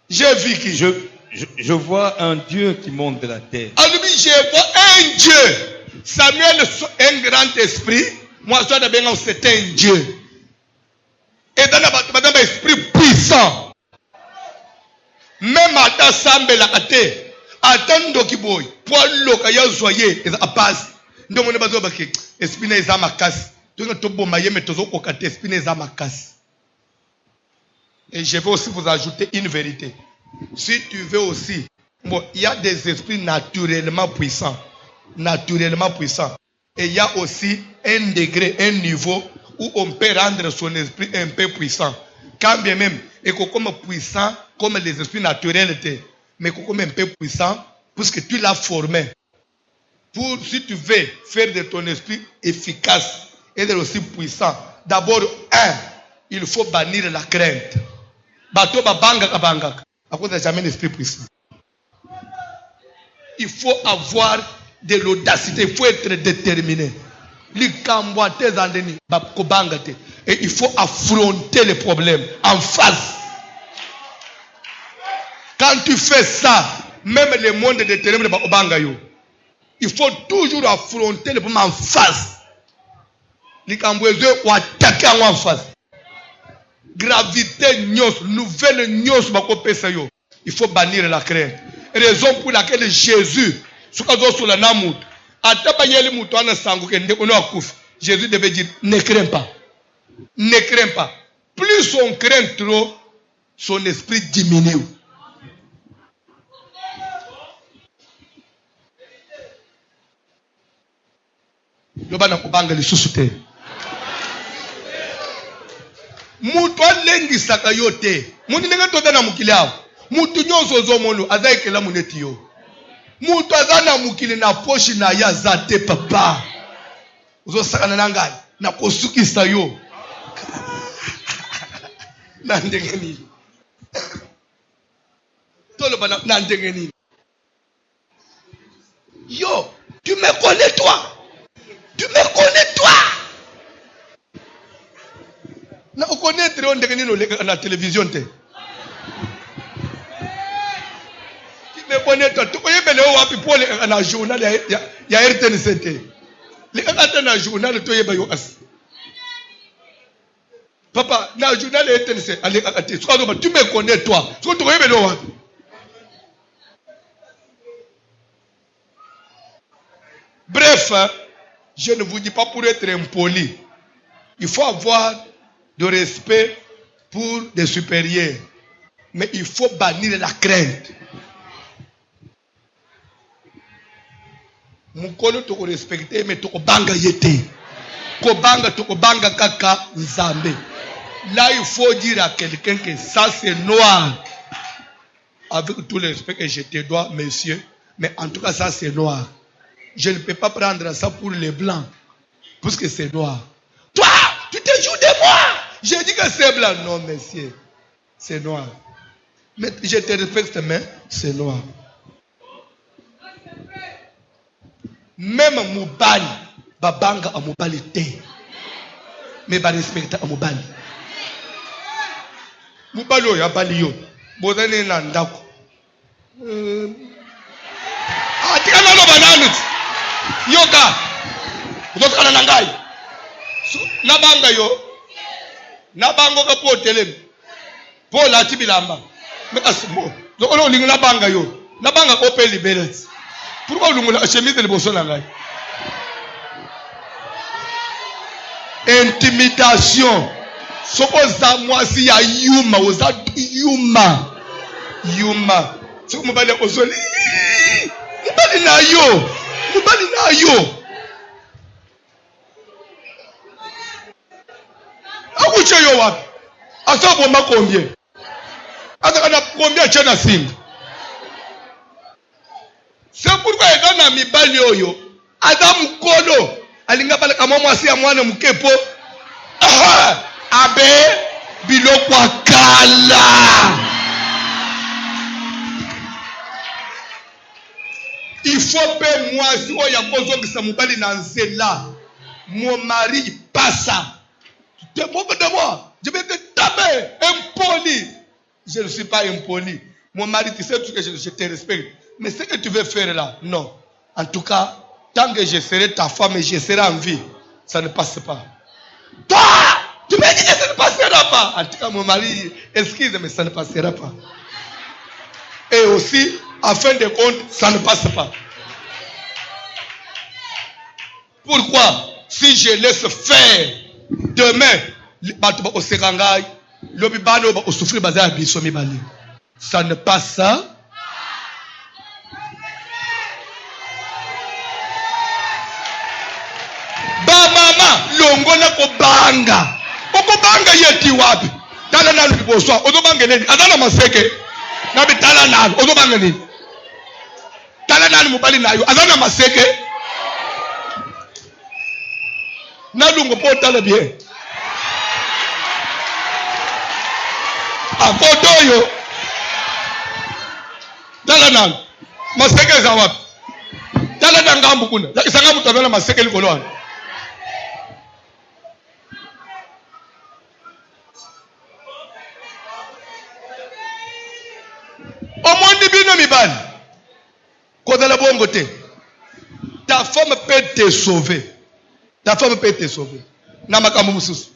J'ai vu qui. Je vois un Dieu qui monte de la terre. Alors, je vois un Dieu. Samuel, un grand esprit. Moi, c'est un Dieu. Et dans un esprit puissant. Même à ta sambe la kate. Attends qui boy. Poil lokaya zoye. Et à passe. Donc, on est pas obligé. Esprit n'est pas ma casse. Tu ne te bombaye mais tu es au côté. Esprit n'est pas ma casse. Et je vais aussi vous ajouter une vérité. Si tu veux aussi, bon, il y a des esprits naturellement puissants. Naturellement puissants. Et il y a aussi un degré, un niveau où on peut rendre son esprit un peu puissant. Quand bien même, et comme puissant, comme les esprits naturels étaient, mais comme un peu puissant, puisque tu l'as formé. Si tu veux faire de ton esprit efficace et aussi puissant, d'abord, il faut bannir la crainte. À cause de jamais l'esprit puissant. Il faut avoir de l'audacité, il faut être déterminé. Et il faut affronter les problèmes en face. Quand tu fais ça, même le monde déterminé, il faut toujours affronter les problèmes en face. Ou attaquer en face. Gravité, nouvelle il faut bannir la crainte. Raison pour laquelle Jésus, Jésus devait dire, ne crains pas. Ne crains pas. Plus on craint trop, son esprit diminue. Mutu alengisaka yo te. Mutu ndenge tota na mukili awo. Mutu nyonso ozomona aza ekela muneti yo. Mutu aza na mukili na poshi na ye aza te papa. Ozosakana na ngai na kosukisa yo. Na ndenge nini? Toloba na ndenge nini? Yo, tu me connais toi? Tu me connais toi? Na ukonetre on ndenge nini na télévision te. Tu me connais toi? Tu connais bele wapi pole na journal ya RTNC te. Le kata na journal to yeba yo as. Papa, na journal ya RTNC ale kata. Tu me connais toi? Tu connais bele wapi? Bref, je ne vous dis pas pour être impoli. Il faut avoir de respect pour des supérieurs. Mais il faut bannir la crainte. Mukolo toko respecter mais toko banga yete. Ko banga kaka nzambe. Là il faut dire à quelqu'un que ça c'est noir. Avec tout le respect que je te dois, monsieur, mais en tout cas ça c'est noir. Je ne peux pas prendre ça pour les blancs, puisque c'est noir. Toi, tu te joues de moi. J'ai dit que c'est blanc. Non, monsieur, c'est noir. Mais je te respecte, mais c'est noir. Même Moubali, babanga a Moubali te. Mais ba respecte a Moubali. Moubali yo ya bali yo. Bozane na ndako. Tika na lo bananut. Yoga. Uzokana na ngai. Nabanga yo. Nabango ka po telem. Po la tibilamba. Meka sumo. Zokolo lingu nabanga yo. Nabanga ko pe liberate. Pourquoi lungu la chemise le boso na ngai? Intimidation. Sokoza mwasi ya yuma, oza yuma. Yuma. Soko mobali ozoli. Mobali na yo. Mobali na yo. Akuche yo wapi? Asa bomba combien? Asa kana combien chana singa? C'est pourquoi il donne à mibali oyo. Adam mukolo. Alinga pale kama mwasi ya mwana mukepo. Abe biloko kala. Il faut que moi, si on y a besoin que ça m'oublie dans cela, mon mari passe. Tu te moques de moi. Je vais te taper. Impoli. Je ne suis pas impoli. Mon mari, tu sais que je te respecte. Mais ce que tu veux faire là, non. En tout cas, tant que je serai ta femme et je serai en vie, ça ne passe pas. Toi, tu me dis que ça ne passera pas. En tout cas, mon mari, excuse, mais ça ne passera pas. Et aussi, en fin de compte, ça ne passe pas. Pourquoi? Si je laisse faire, demain, Lobi bano ba souffrir bazar biso mi bali. Ça ne passe ça. Ba mama longola ko banga. Oko banga yeti wapi? Tala nalo liboso. Ozo banga nini? Azana maseke. Na bitala nalo. Ozo banga nini? Tala nalo mubali nayo. Azana maseke. Nalungo po tala bien. Akodoyo. Tala nalo. Maseke za wapi? Tala nangambu kuna. Isangabu tabela maseke likolo. Omondi bino mibali. Kodala bongo te. Ta femme peut te sauver. Ta femme peut te sauver. Namakamu mususu.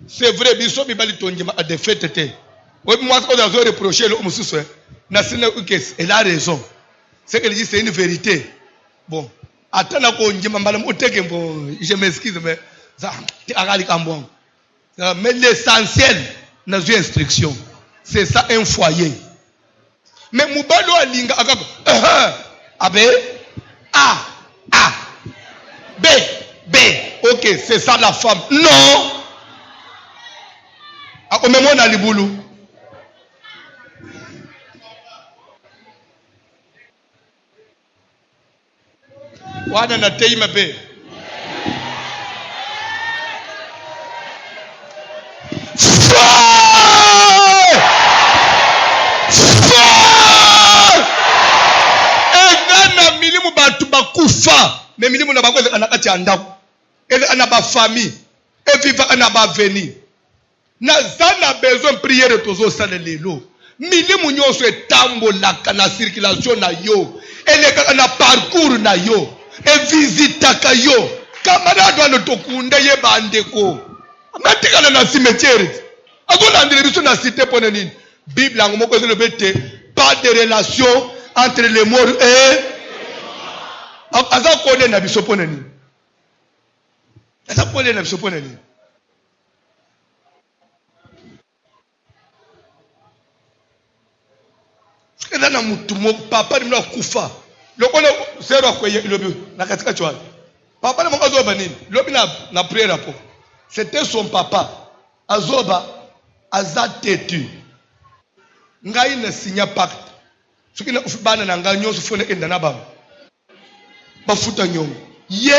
C'est vrai, biso mibali tonjima a défaite te. Oui, moi, quand on a reproché le mususu, elle a raison. C'est qu'elle dit c'est une vérité. Bon. Attends qu'on dise maman je m'excuse mais ça mais l'essentiel dans une instruction c'est ça un foyer. Mais mubalo alinga akako abe A B OK c'est ça la femme. Non. Akomemo na libulu. Wana na teima be. Egana milimu batu bakufa. Me milimu na bakweze anakati andako. Eze anaba famille. Eviva anaba veni. Na zana besoin prière tozo salelelo. Milimu nyoso etambolaka na circulation na yo. Eleka na parcours na yo. E visitaka yo. Camarade wana tokunde ye bandeko. Amatika na cimetière. Azona ndire biso na cité pona nini. Bible ngo moko le bete pas de relation entre les morts et aza kone na biso pona nini. Aza kone na biso pona nini. Na mutu moko papa ni kufa. Lokolo zero kwenye lobi na katika chwa. Papa ni mwanzo ba nini? Lobi na prière hapo. C'était son papa. Azoba azatetu. Ngai na signa pacte. Soki na ufibana na ngai nyoso fone enda na baba. Bafuta nyongo. Ye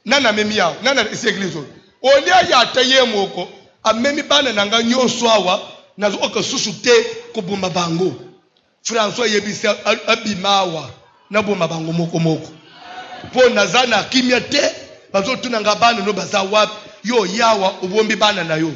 nana memi yao. Nana isi église. Olia ya taye moko amemi bana na ngai nyoso awa nazo okasusu te kubumba bango. François yebisa abimawa na boma bango moko po nazana kimia te bazo tunanga bana no baza wapi yo yawa obombi bana na yo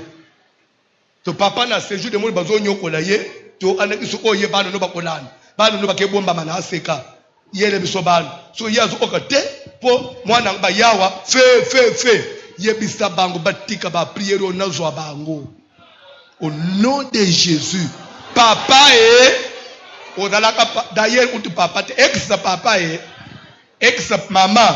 to papa na séjour de mo bazo nyokola ye to anakiso oye bana no bakolana bana no bakebomba mana aseka yele biso bana so yazo okate po mwana ba yawa fe yebisa bango batika ba prière onazwa bango au nom de Jésus. Papa d'ailleurs ou papa ex papa ex maman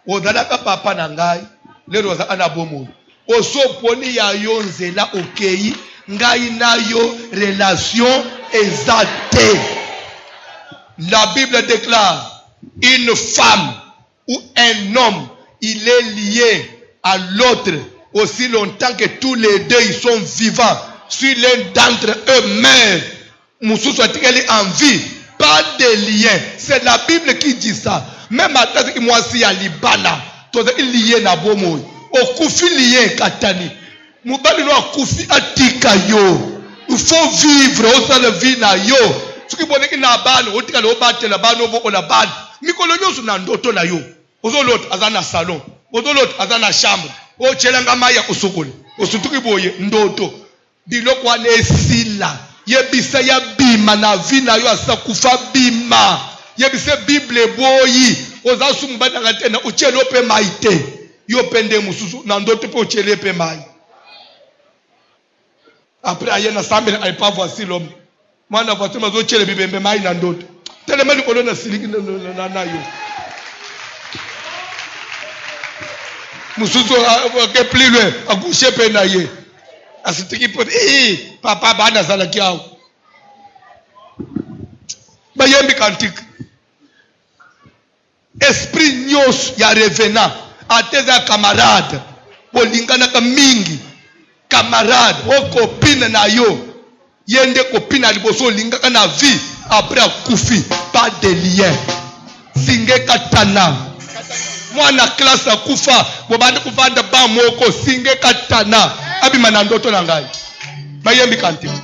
odalaka papa na ngai lero za ana bomo oso poni ya yo nzela okei ngai na yo relation exacte. La Bible déclare une femme ou un homme il est lié à l'autre aussi longtemps que tous les deux ils sont vivants. Si l'un d'entre eux meurt, Moussou elle est en vie, pas de lien. C'est la Bible qui dit ça. Même à tête que moi si à Libana, toi il lié na bomo. Au koufi lié katani. Moubali no koufi atika yo. Il faut vivre au sein de vie na yo. Ce qui bonne ki na bano, o tika lo bate la bano bo la ban. Mikolo nyoso na ndoto na yo. Ozo lot azana salon. Ozo lot azana chambre. O chelanga maya osokoli. Osutuki boye ndoto. Biloko wana esila. Yebisa ya bima na vi na yo asa kufa bima. Yebisa Bible boyi. Oza sumbana katena uchelo pe maite. Yo pende mususu na ndoto pe uchele pe mai. Après ayena sambe ay pas voici l'homme. Mwana voici mazo uchele bibembe mai na ndoto. Telema likolo na siliki na yo. Mususu ke plus loin, a coucher pe na ye. asitiki pote papa bana zalaki awo bayembi kantike esprit nyos ya revenant ateza ya camarade bolinganaka mingi camarade o copine na yo yende copine na liboso olingaka na vie après akufi pas de lien singe katana mwana classe akufa bobande kuvanda ba moko singe katana abima na ndoto na ngai bayembi kantike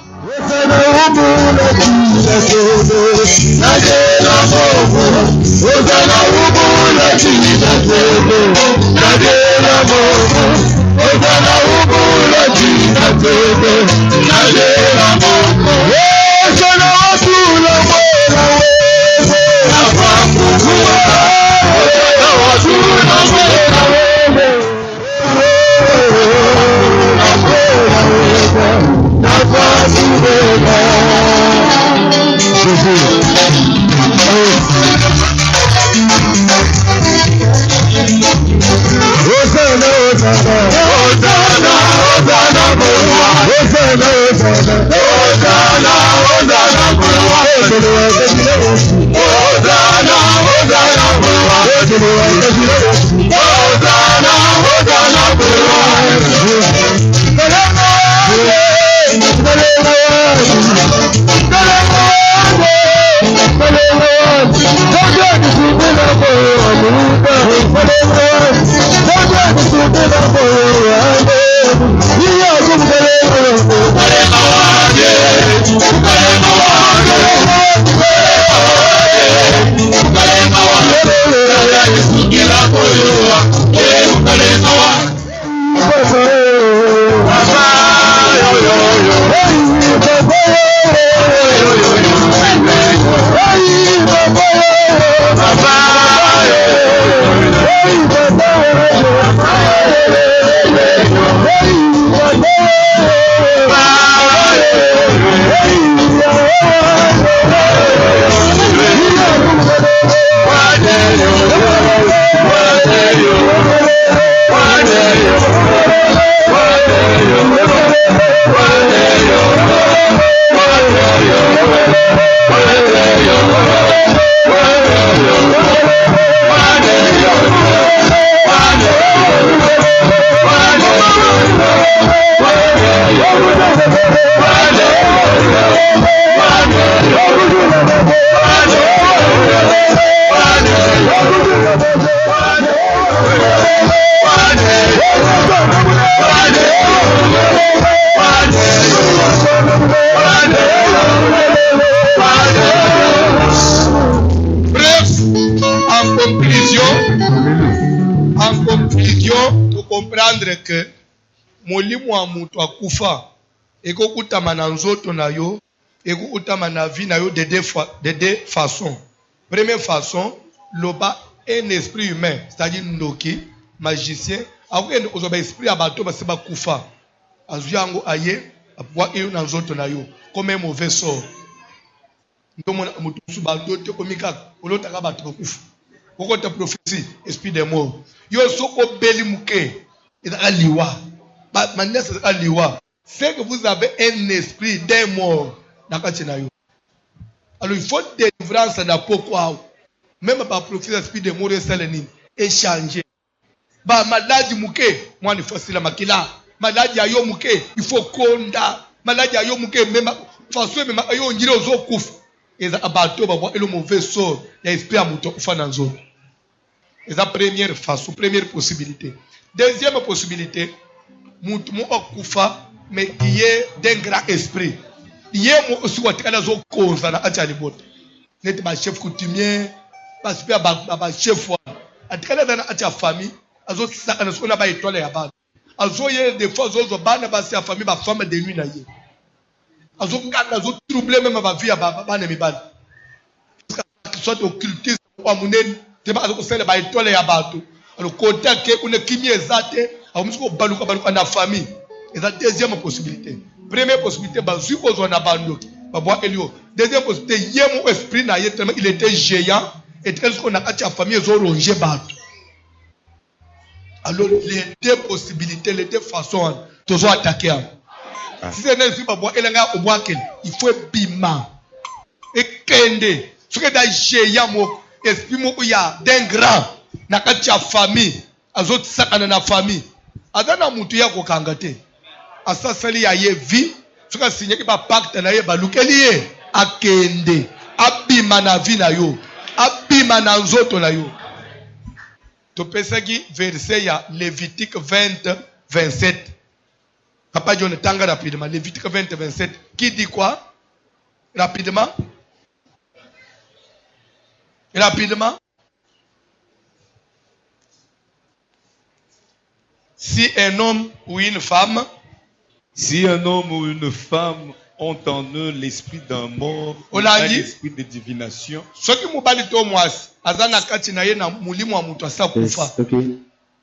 Que molimo wa mutu akufa ekokutama na nzoto na yo ekokutama na vie na yo de deux façons. Première façon, loba un esprit humain, c'est-à-dire ndoki magicien akende ozoba esprit ya bato base bakufa azuyango aye apwa eyo na nzoto na yo comme un mauvais sort. Ndomona mutu subato te komika olotaka bato bakufa okota prophétie esprit de mort yo soko beli muke. C'est que vous avez un esprit d'un mort. Alors il faut délivrance dans pourquoi. Même par profiter l'esprit de mort et échanger. Maladie mouké, moi il faut la makila. Maladie ayo mouké, il faut konda. Maladie ayo mouké, même façon même ayo ngiro zo kouf. Et ça abato ba le mauvais sort. Il y a esprit à mouton kufa dans zone. Et ça première façon, première possibilité. Deuxième possibilité, moutou okufa mais qui est d'un grand esprit. Il y a aussi un zo cause na achali bot. Net ba chef coutumier, ba super ba chef wa. Atikala na acha famille, azo saka na sona ba étoile ya ba. Azo ye des fois zo bana ba sa famille ba femme de nuit na ye. Azo ngana zo troubler même ba vie ya ba na mibala. Soit occultisme ou munene, te ba azo sele ba étoile ya bato. Alors côté que une kimi ezate, a musko baluka na famille. Et la deuxième possibilité. Première possibilité, bazu kozwa na bando. Babwa elio. Deuxième possibilité, yemo esprit na yé tellement il était géant et tel qu'on a acheté la famille zo rongé bato. Alors les deux possibilités, les deux façons, toujours attaquer. Si c'est un pas boire, il faut bima. Et kende. Ce que t'as géant, esprit mo ya d'un grand. Nakati ya famille. Azot sakana na famille. Adana mutu ya kokangate. Asa sali ya ye vie. Ce que signé ki ba pacte na ye balukeli ye. Akende. Abima na vie na yo. Abima na nzoto na yo. Topesaki verset ya Lévitique 20, 27. Papa John tanga rapidement. Lévitique 20, 27. Qui dit quoi? Rapidement. Rapidement. Si un homme ou une femme. Si un homme ou une femme ont en eux l'esprit d'un mort, ou l'esprit de divination. Soki mobali to mwasi azana kati na ye na mulimu wa mutu asa kufa.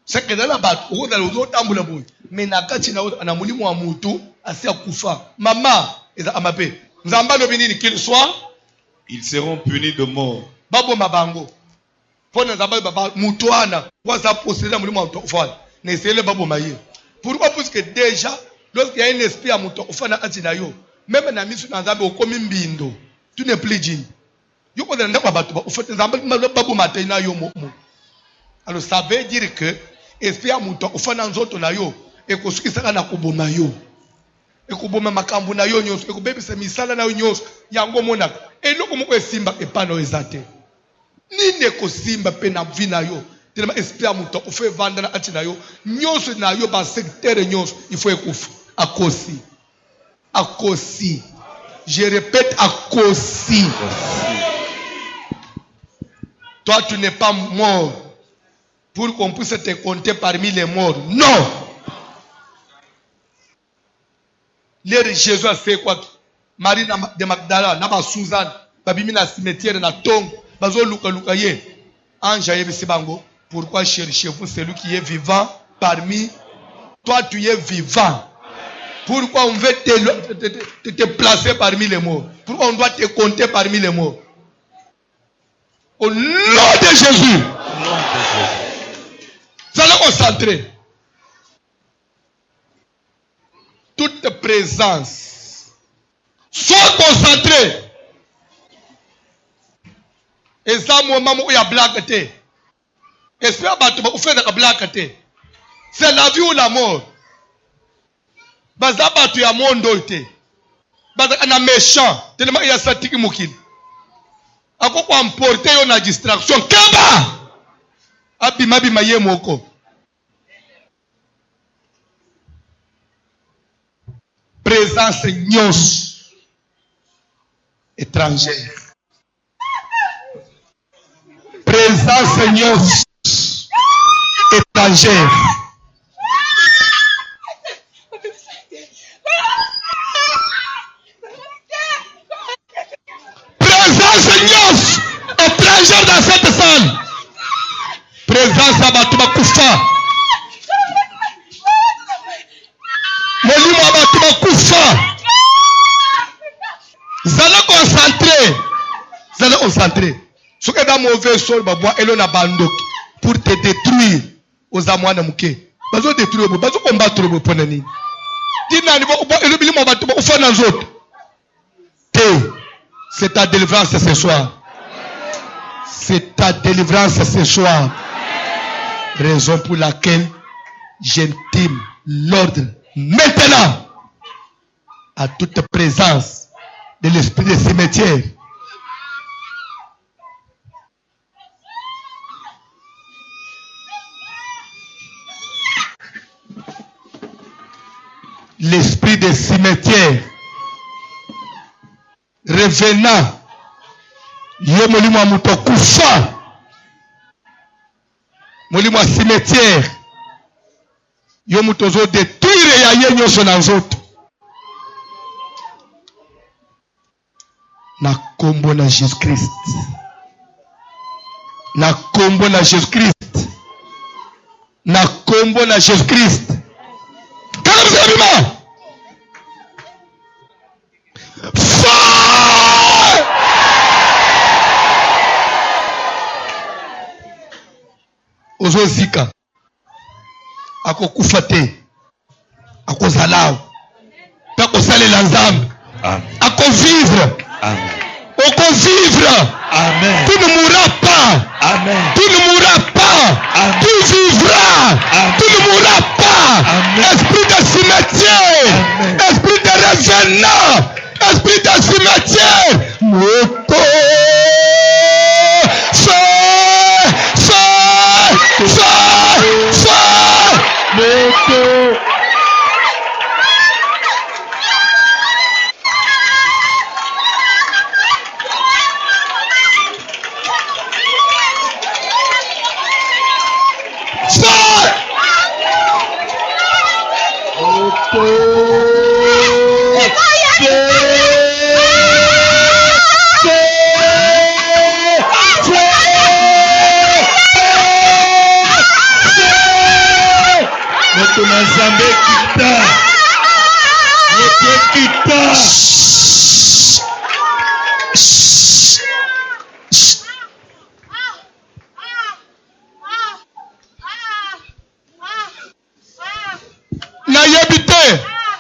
Seke dala batu oda lozo tambula boy. Mais na kati na mulimu wa mutu asa kufa. Mama eza amape. Nzamba lobi nini qu'il soit, ils seront punis de mort. Babo mabango. Pona nzamba baba mutu ana kwa sa posséder mulimu wa mutu kufa. Ne sele babo maye. Pourquoi? Parce que déjà lorsqu'il y a un esprit à mutu kufa na kati na yo. Même na misu na nzambe okomi mbindo. Tu n'es plus digne. Yo ko ndenda kwa batu ba ufete nzambe babu matai na yo mo. Alors ça veut dire que esprit à mutu kufa na nzoto na yo ekosukisaka na kuboma yo. Ekuboma makambu na yo nyonso ekubebisa misala na yo nyonso yango monaka. Eloko moko esimba epano ezate. Nini ekosimba pe na vie na yo. Tellement esprit à mutu kufa evanda na ati na yo. Nyonso na yo ba secteur nyonso il faut ekufa akosi. Akosi. Je répète, akosi. Toi, tu n'es pas mort pour qu'on puisse te compter parmi les morts. Non. L'heure Jésus a fait quoi? Marie de Magdala, Naba Suzanne, Babimi na cimetière na Tong, Bazo Luka ye. Ange Sibango. Pourquoi cherchez-vous celui qui est vivant parmi toi? Tu es vivant. Pourquoi on veut te placer parmi les morts? Pourquoi on doit te compter parmi les morts? Au nom de Jésus. Vous allez concentrer. Toute présence. Sois concentré. Et ça, mon maman, il y a blagué. Espère que vous faites de blagué. C'est la vie ou la mort. Baza batu ya mondo ite. Baza na méchant. Tellement il y a satiki mukini. Ako kwa emporter yo na distraction. Kaba! Abima bima ye moko. Présence nyos étrangère. Présence nyos étrangère. Présence étrangère dans cette salle. Présence Abatuma Koufa. Molimo Abatuma Koufa. Vous allez concentrer. Vous allez concentrer. Ce que dans mauvais sol, elle a bandok pour te détruire aux amouana mouké. Bazo détruire, bazo combattre le ponani. Dina ni le bilimo Abatuma Koufa dans autres. C'est ta délivrance ce soir. C'est ta délivrance ce soir. Raison pour laquelle j'intime l'ordre maintenant à toute présence de l'esprit des cimetières. L'esprit des cimetières revenant. Yo molimo wa muto kufa. Molimo wa cimetière. Yo muto zo détruire ya ye nyonso na nzoto. Na kombo na Jésus Christ. Na kombo na Jésus Christ. Na kombo na Jésus Christ. Kalabima. Ozozika akokufa te akozalao akosalela nzambe akovivre okovivre. Amen. Tu ne mourras pas. Amen. Tu ne mourras pas. Amen. Tu vivras. Amen. Tu ne mourras pas. Amen. Esprit de cimetière. Amen. Esprit de revenant. Esprit de cimetière. Moto. Moto.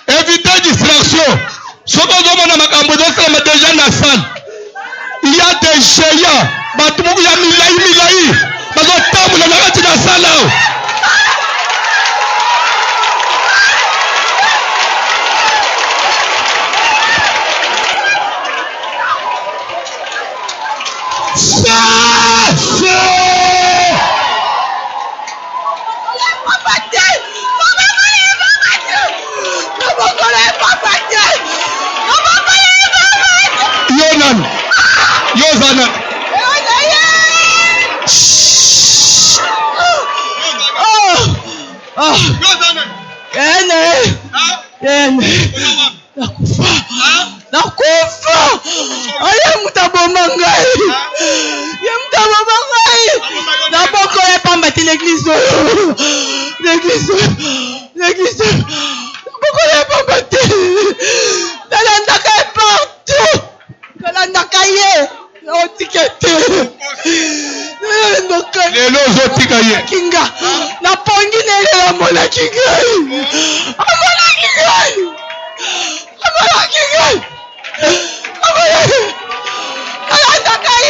Évitez distraction. Ce qu'on a déjà dans la salle. Il y a des géants. Il y a Milaï. Dans la salle. Yozana. Nakufa. Aya mutaboma ngai. Ya mutaboma ngai. Naboko ya pamba ti l'église. L'église. Naboko ya pamba ti. Nalanda kai partout. Nalanda kai. Otikete. Lelo zotikaye. Kinga. Na pongi nele ya mona kinga. Amona kinga. Nalanda kai.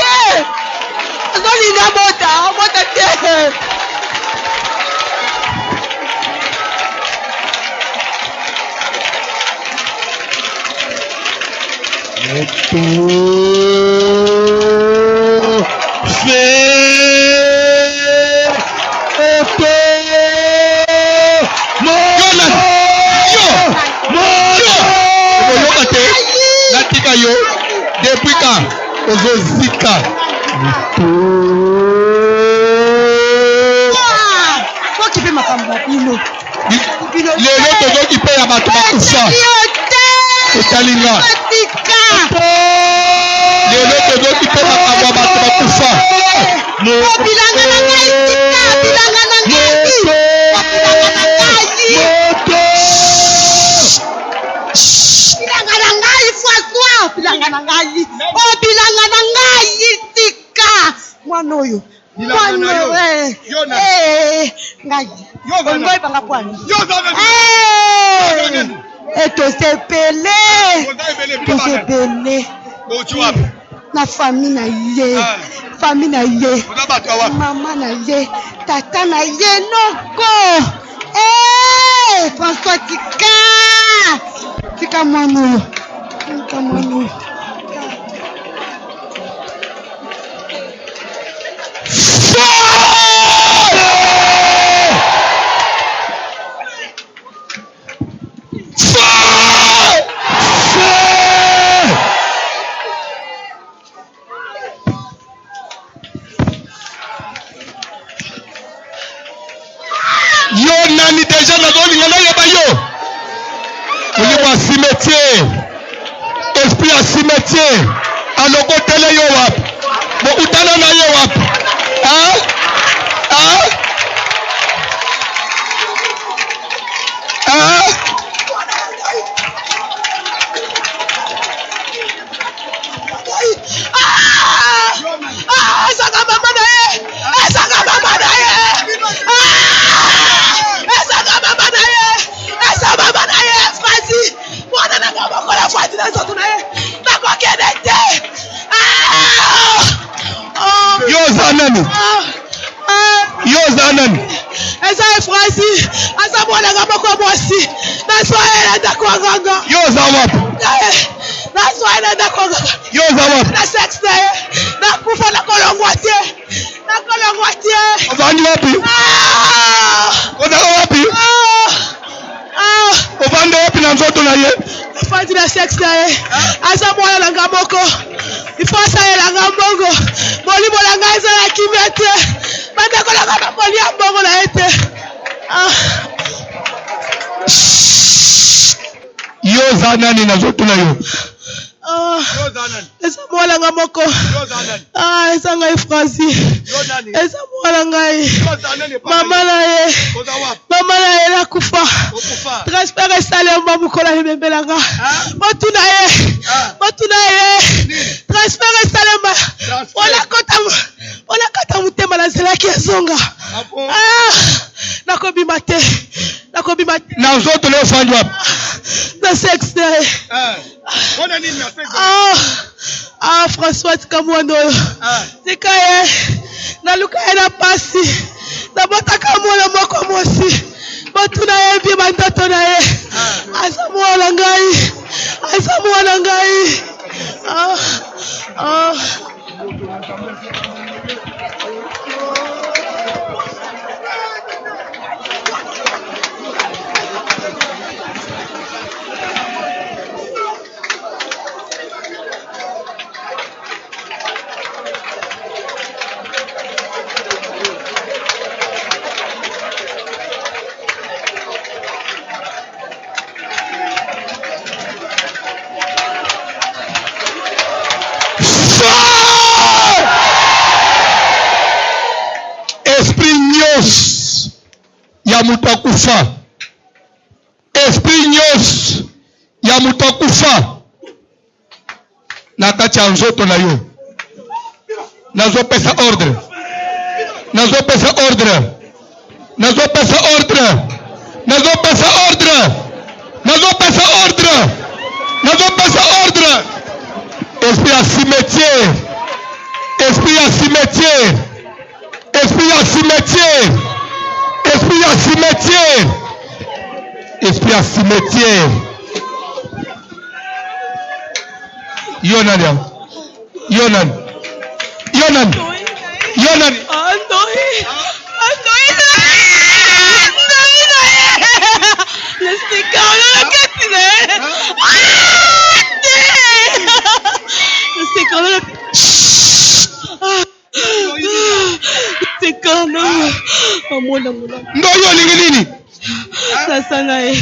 Azolinga bota te. Yo, depuis quand Ozozika. Faut qu'il fait ma femme Pino. Les autres qui payent à ma kufa. Totalinga. Les autres qui payent à ma kufa. Bilanga na ngai tika, bilanga na ngai. Bilanga na ngai. Oh bilanga na ngai tika. Mwana oyo. Mwana ngai. Ngoi banga pwani. Tosepele. Na famille na ye. Famille na ye. Maman na ye. Tata na ye noko. François tika. Tika mwana oyo. Yo nani déjà na zoni ngana yeba yo. Oli wa cimetière. Esprit à cimetière. Aloko tele yo wap. Bo utana na yo wap. Esa Yozanani. Yozanani. Eza Efrasi. Asa mwana ngaboko mwasi. Naswaela dakwaganga. Yozawap. Naswaela dakwaganga. Yozawap. Na sex na ye. Nakufa nakolongwatie. Nakolongwatie. Ovandi wapi? Kozaka wapi? Ovandi wapi na nzoto na ye? Ovandi na sex na ye. Asa mwana na ngaboko. Ifasa ye na ngaboko. Molimo na ngaza na kimete. Bandeko na ngaboko ni ambongo na ete. Yozanani na nzoto na yo. Esa mwana nga moko. Esa ngai Frasi. Esa mwana ngai. Mama na ye. Mama na ye na kufa. Transfert esale mba mukola yebembela nga. Motuna ye. Motuna ye. Transfert esale mba. Ona kota mutema na zelaki ezonga. Nakobima te. Nakobima te. Na nzoto leo fandi wapi? Na sex day. François Kamwano. Tika ye. Naluka ye na pasi. Nabotaka mwana moko mosi. Batuna ye bi mandato na ye. Asa mwana ngai. Asa mwana ngai. Esprit nyos ya mutakufa. Esprit nyos ya mutakufa. Na kati ya nzoto na yo. Nazopesa ordre. Nazopesa ordre. Nazopesa ordre. Nazopesa ordre. Nazopesa ordre. Nazopesa ordre. Esprit à cimetière. Esprit à cimetière. Esprit à cimetière. Esprit à cimetière. Esprit à cimetière. Yonan. Yonan. Yonan. Yonan. Ndoyo nini? Sasa nae.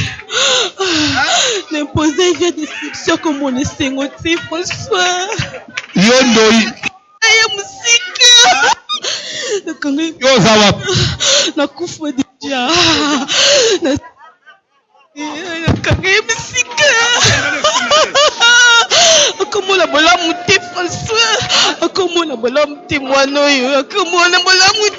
Ne poser via description comme on est singoti François. Yondoi. Aye musique. Yo zawap. Na kufa déjà. Na kange musique. Comment la bola muté François? Comment la bola muté moino? Comment la bola muté?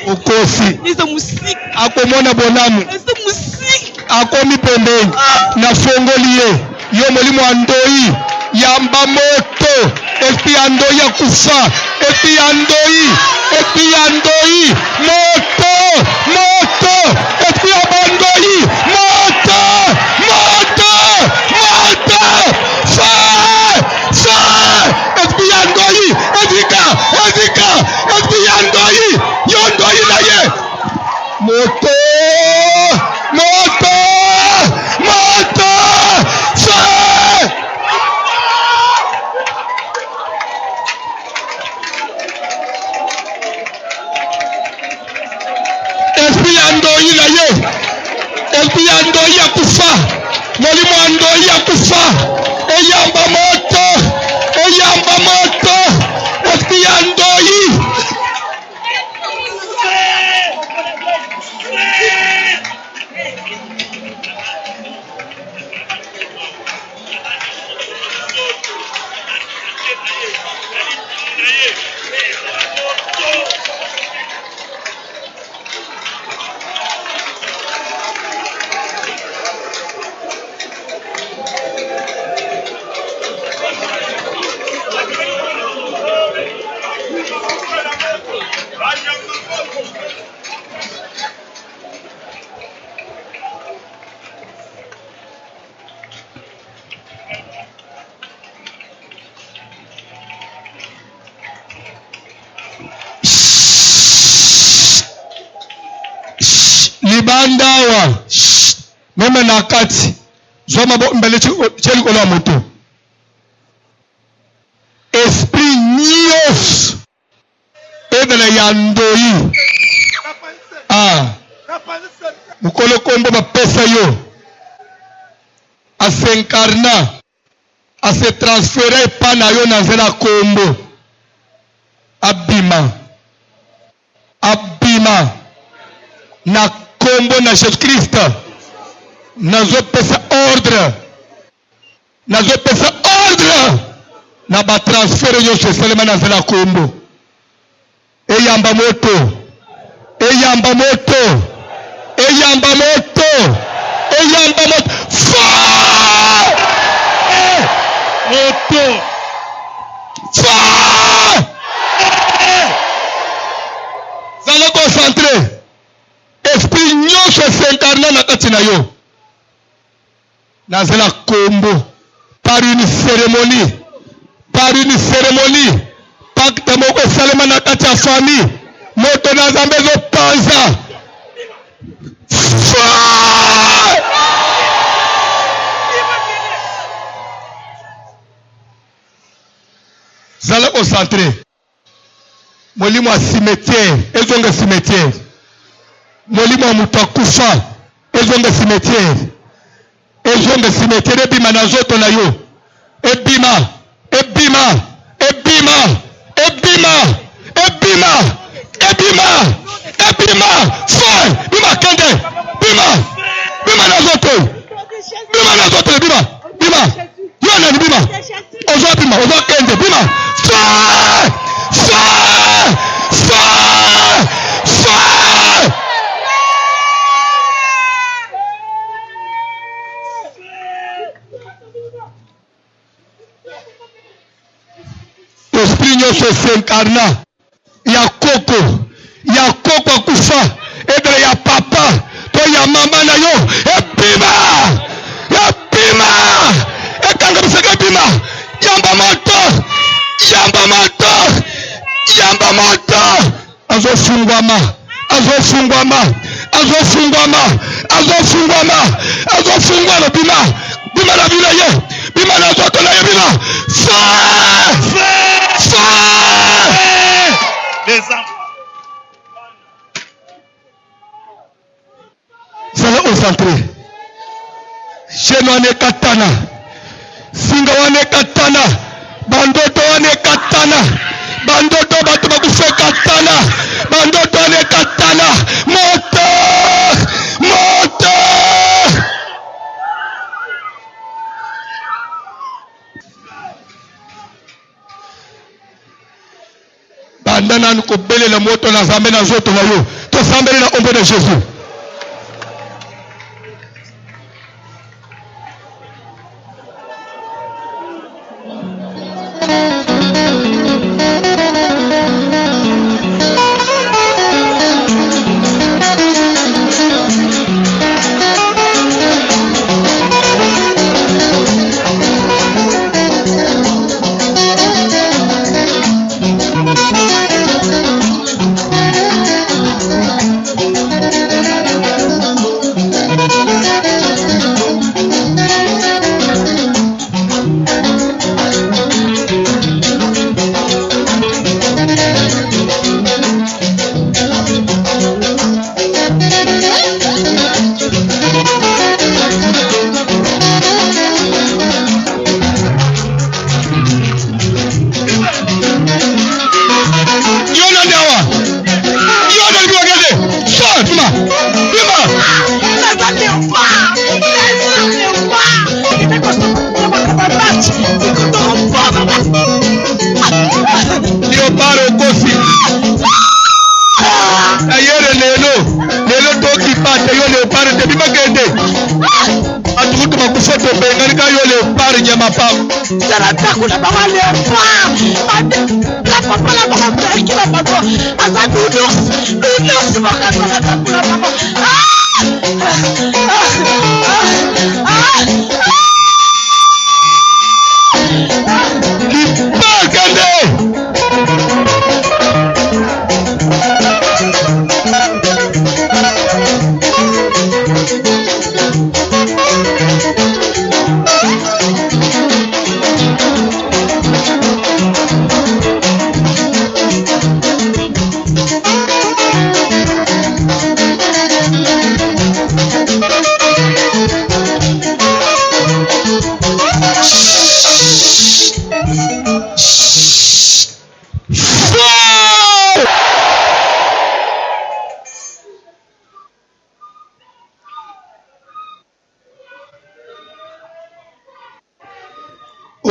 Okosi. Eza musique. Akomona bonamu. Eza musique. Akomi pembeni. Na fongoli ye. Yo molimo andoi. Yamba moto. Epi andoi ya kufa. Epi andoi. Epi andoi. Moto. Moto. Epi abandoi. Moto. Moto. Moto. Fire. Fire. Epi andoi. Ezika. Ezika. Epi andoi. Yondoi na ye. Moto. Moto. Moto. Fire. Esprit andoi na ye. Esprit andoi ya kufa. Molimo andoi ya kufa. Eyamba moto. Eyamba moto. Esprit andoi. libandawa meme nakati zoma bo mbele cheli kola moto esprit nios edele ya ndoi mukolo kombo bapesa yo asenkarna ase transfere epa na yo na nzela kombo abima na kombo na Jésus Christ nazopesa ordre na batransfere nyonso esalema na nzela kombo eyamba moto zala concentré esprit nyonso esenkarna na kati na yo nazela kombo par une cérémonie pacte moko esalema na kati ya famille moto na Nzambe ezopanza zala concentré molimo ya cimetière ezonga cimetière molimo ya moto akufa ezonga cimetière ebima na nzoto na yo ebima fire bima kende bima na nzoto bima yo nani bima ozo kende bima fire esprit nyonso esenkarna ya koko akufa edele ya papa to ya mama na yo ebima ekanga bisaka ebima yamba moto azofungwama bima na vile ye bima na zoto na ye bima zala concentré sheno ane katana singa wane katana bandoto wane katana bandoto batu bakufe katana bandoto wane katana moto bandana nukobelela moto na Nzambe na nzoto na yo tosambeli na ombo de Jésus.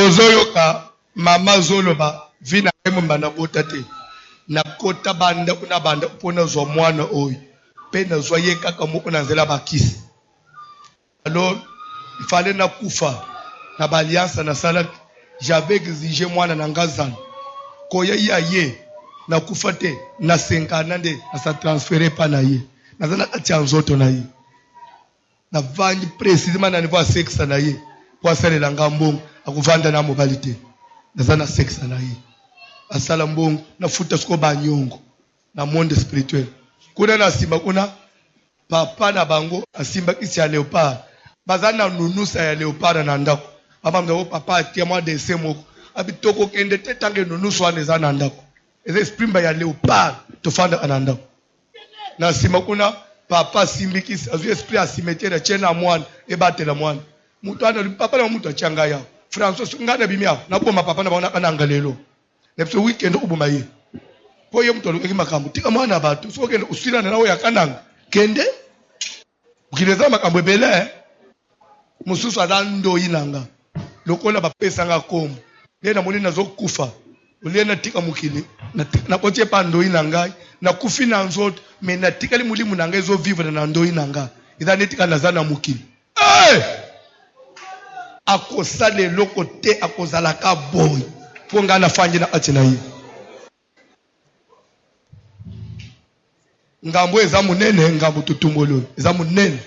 Ozoyoka mama zoloba vina mbana botate na kota banda kuna banda pona zo mwana oyo pena zo yeka kama kuna nzela bakisi. Alors il fallait na kufa na baliansa na sala j'avais exigé mwana na ngazana koya ye na kufa te na 50 nde na sa transférer pa na ye na zana atia nzoto na ye na vangi précisément na niveau 6 na ye kwa sala la ngambongo akuvanda na mobilité na zana 6 na ye asala mbongo na futa siko banyongo na monde spirituel kuna na simba kuna papa na bango asimba kisi ya léopard bazana nunusa ya léopard na ndako papa mdo papa atia mwa dese moko abitoko kende tetange nunusu wane za na ndako eze esprimba ya léopard tofanda anandako na simba kuna papa simbi kisi azu esprit asimetere chena mwana ebatela mwana mutu ana papa na mutu achanga ya François ngana bimia na boma papa na bana kananga lelo nepso weekend ubuma ye poye mutolo ekimakambo tika mwana batu so kende usilana nawe yakananga kende ukileza makambo ebele mususu adando yinanga lokola bapesa nga kombo lena moni nazokufa ulena tika mukili na koche pa ndo yinanga na kufina nzoto me na tika limulimu nanga ezo vivre na ndo yinanga idani tika nazana mukili akosale lokote akozala ka boy ponga na fanje na atina yi ngambo eza munene ngambo tutumbolo eza munene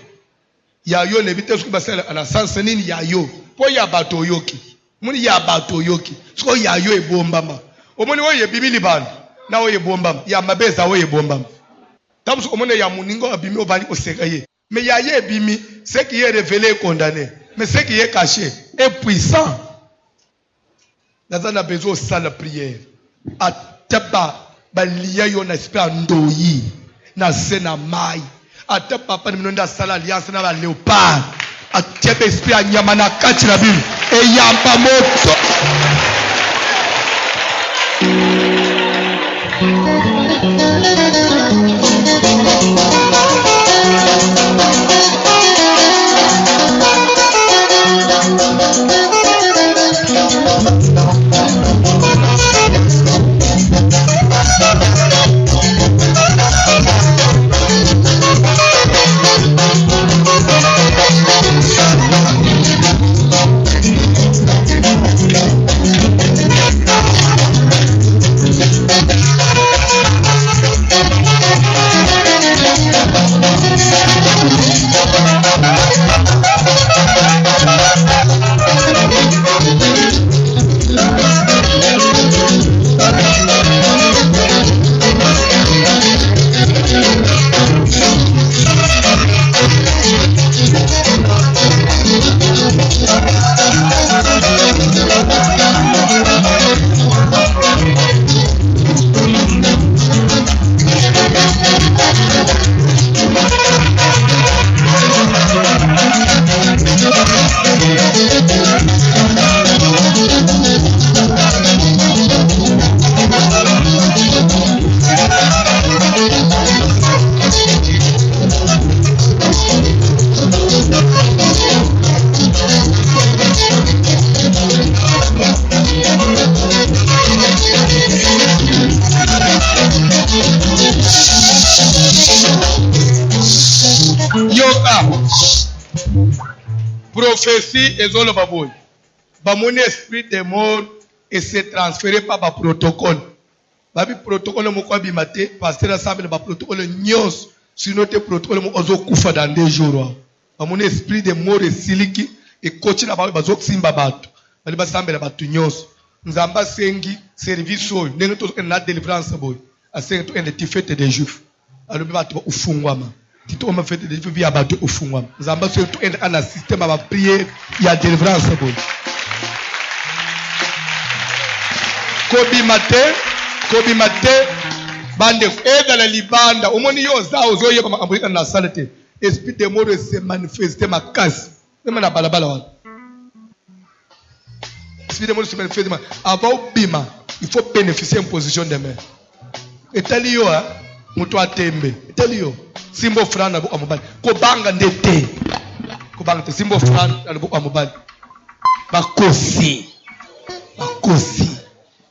ya yo ne bite suki basala ana sanse nini ya yo po ya bato yoki muni ya bato yoki so ya yo ebombama omoni wo yebibili bana na wo yebombama ya mabeza wo yebombama tamso omoni ya muningo abimi obali oseka ye mais ya ye bimi ce qui est révélé condamné mais ce qui est caché est puissant. Nous avons besoin de la prière. Ataba balia yo na esprit ndoyi na sena mai. Ataba pa minonda sala alliance na ba léopard. Ataba esprit anyama na kati na bible e yamba moto. Prophétie et zolo baboy. Mon esprit de mort et se transféré par le protocole. Babi protocole mo kwa bimate pasteur assemble ba protocole nyos sur notre protocole mo ozo kufa dans 2 jours. Mon esprit de mort et siliki et coach na ba zo simba bato. Bali ba assemble ba tu nyos. Nzamba sengi service oyo ndenge to na délivrance boy. Asengi to ende tifete des juifs. Alobi bato ufungwa ma. Tito on m'a fait des vie à battre au fond. Nous avons surtout un système à prier, il y a délivrance. Kobi mate, bande et dans la libanda, au moni yo za ozo ye ba ambrika na salete. Esprit de mort se manifester ma casse. Même na balabala wa. Esprit de mort se manifester avant bima, il faut bénéficier d'une position de main. Et tali yo hein, muto atembe. Tali yo. Simbo frana na buku amubali kobanga ndete simbo frana na buku amubali bakosi bakosi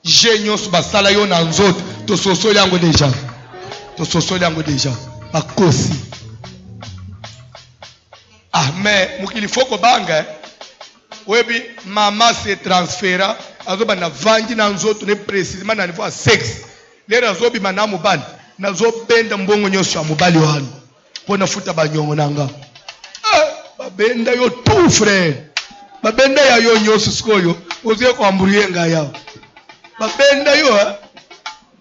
je nyonso basala yo na nzoto tososoli yango deja bakosi. Ah mais mukili foko banga webi mama se transfera azoba na vangi na nzoto ne précisément na niveau sexe lera zobi mana mobali na zobenda mbongo nyonso ya mobali wana pona futa banyongo nanga. Babenda yo tout frère, babenda ya yo nyonso sikoyo ozie ko amburie nga yao, babenda yo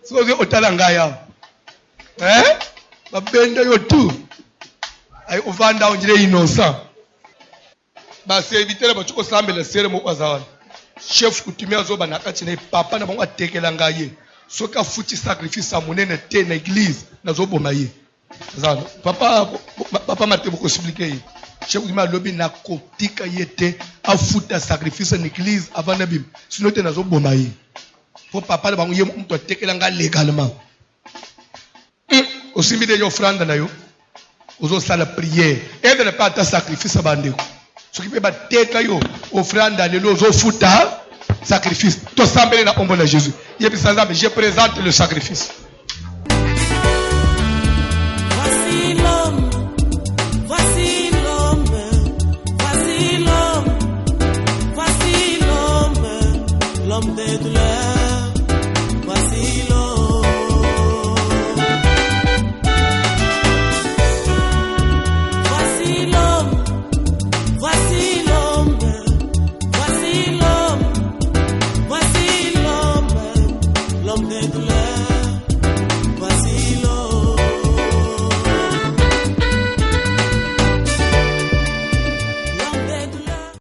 sikoyo otala nga yao babenda yo tout ay ovanda onjire innocent baserviteur bachoko sambela sere mo kwazawana chef kutumia zoba na kati na papa na bango atekela nga ye soka futi sacrifice a monene te na église na zoboma ye zana papa mate boko expliquer chef kutumia lobi na kotika yete afuta sacrifice na église avant na bim sinon te na zoboma ye po papa na bango ye mtu atekela nga légalement osimbi de yo offrande na yo ozo sala prière aide ne pas ta sacrifice bandeko soki pe bateka yo offrande lelo ozo futa sacrifice to sambele na ombo na Jésus yebi sanzambe je présente le sacrifice. Voici l'homme, voici l'homme, voici l'homme, voici l'homme, l'homme des douleurs.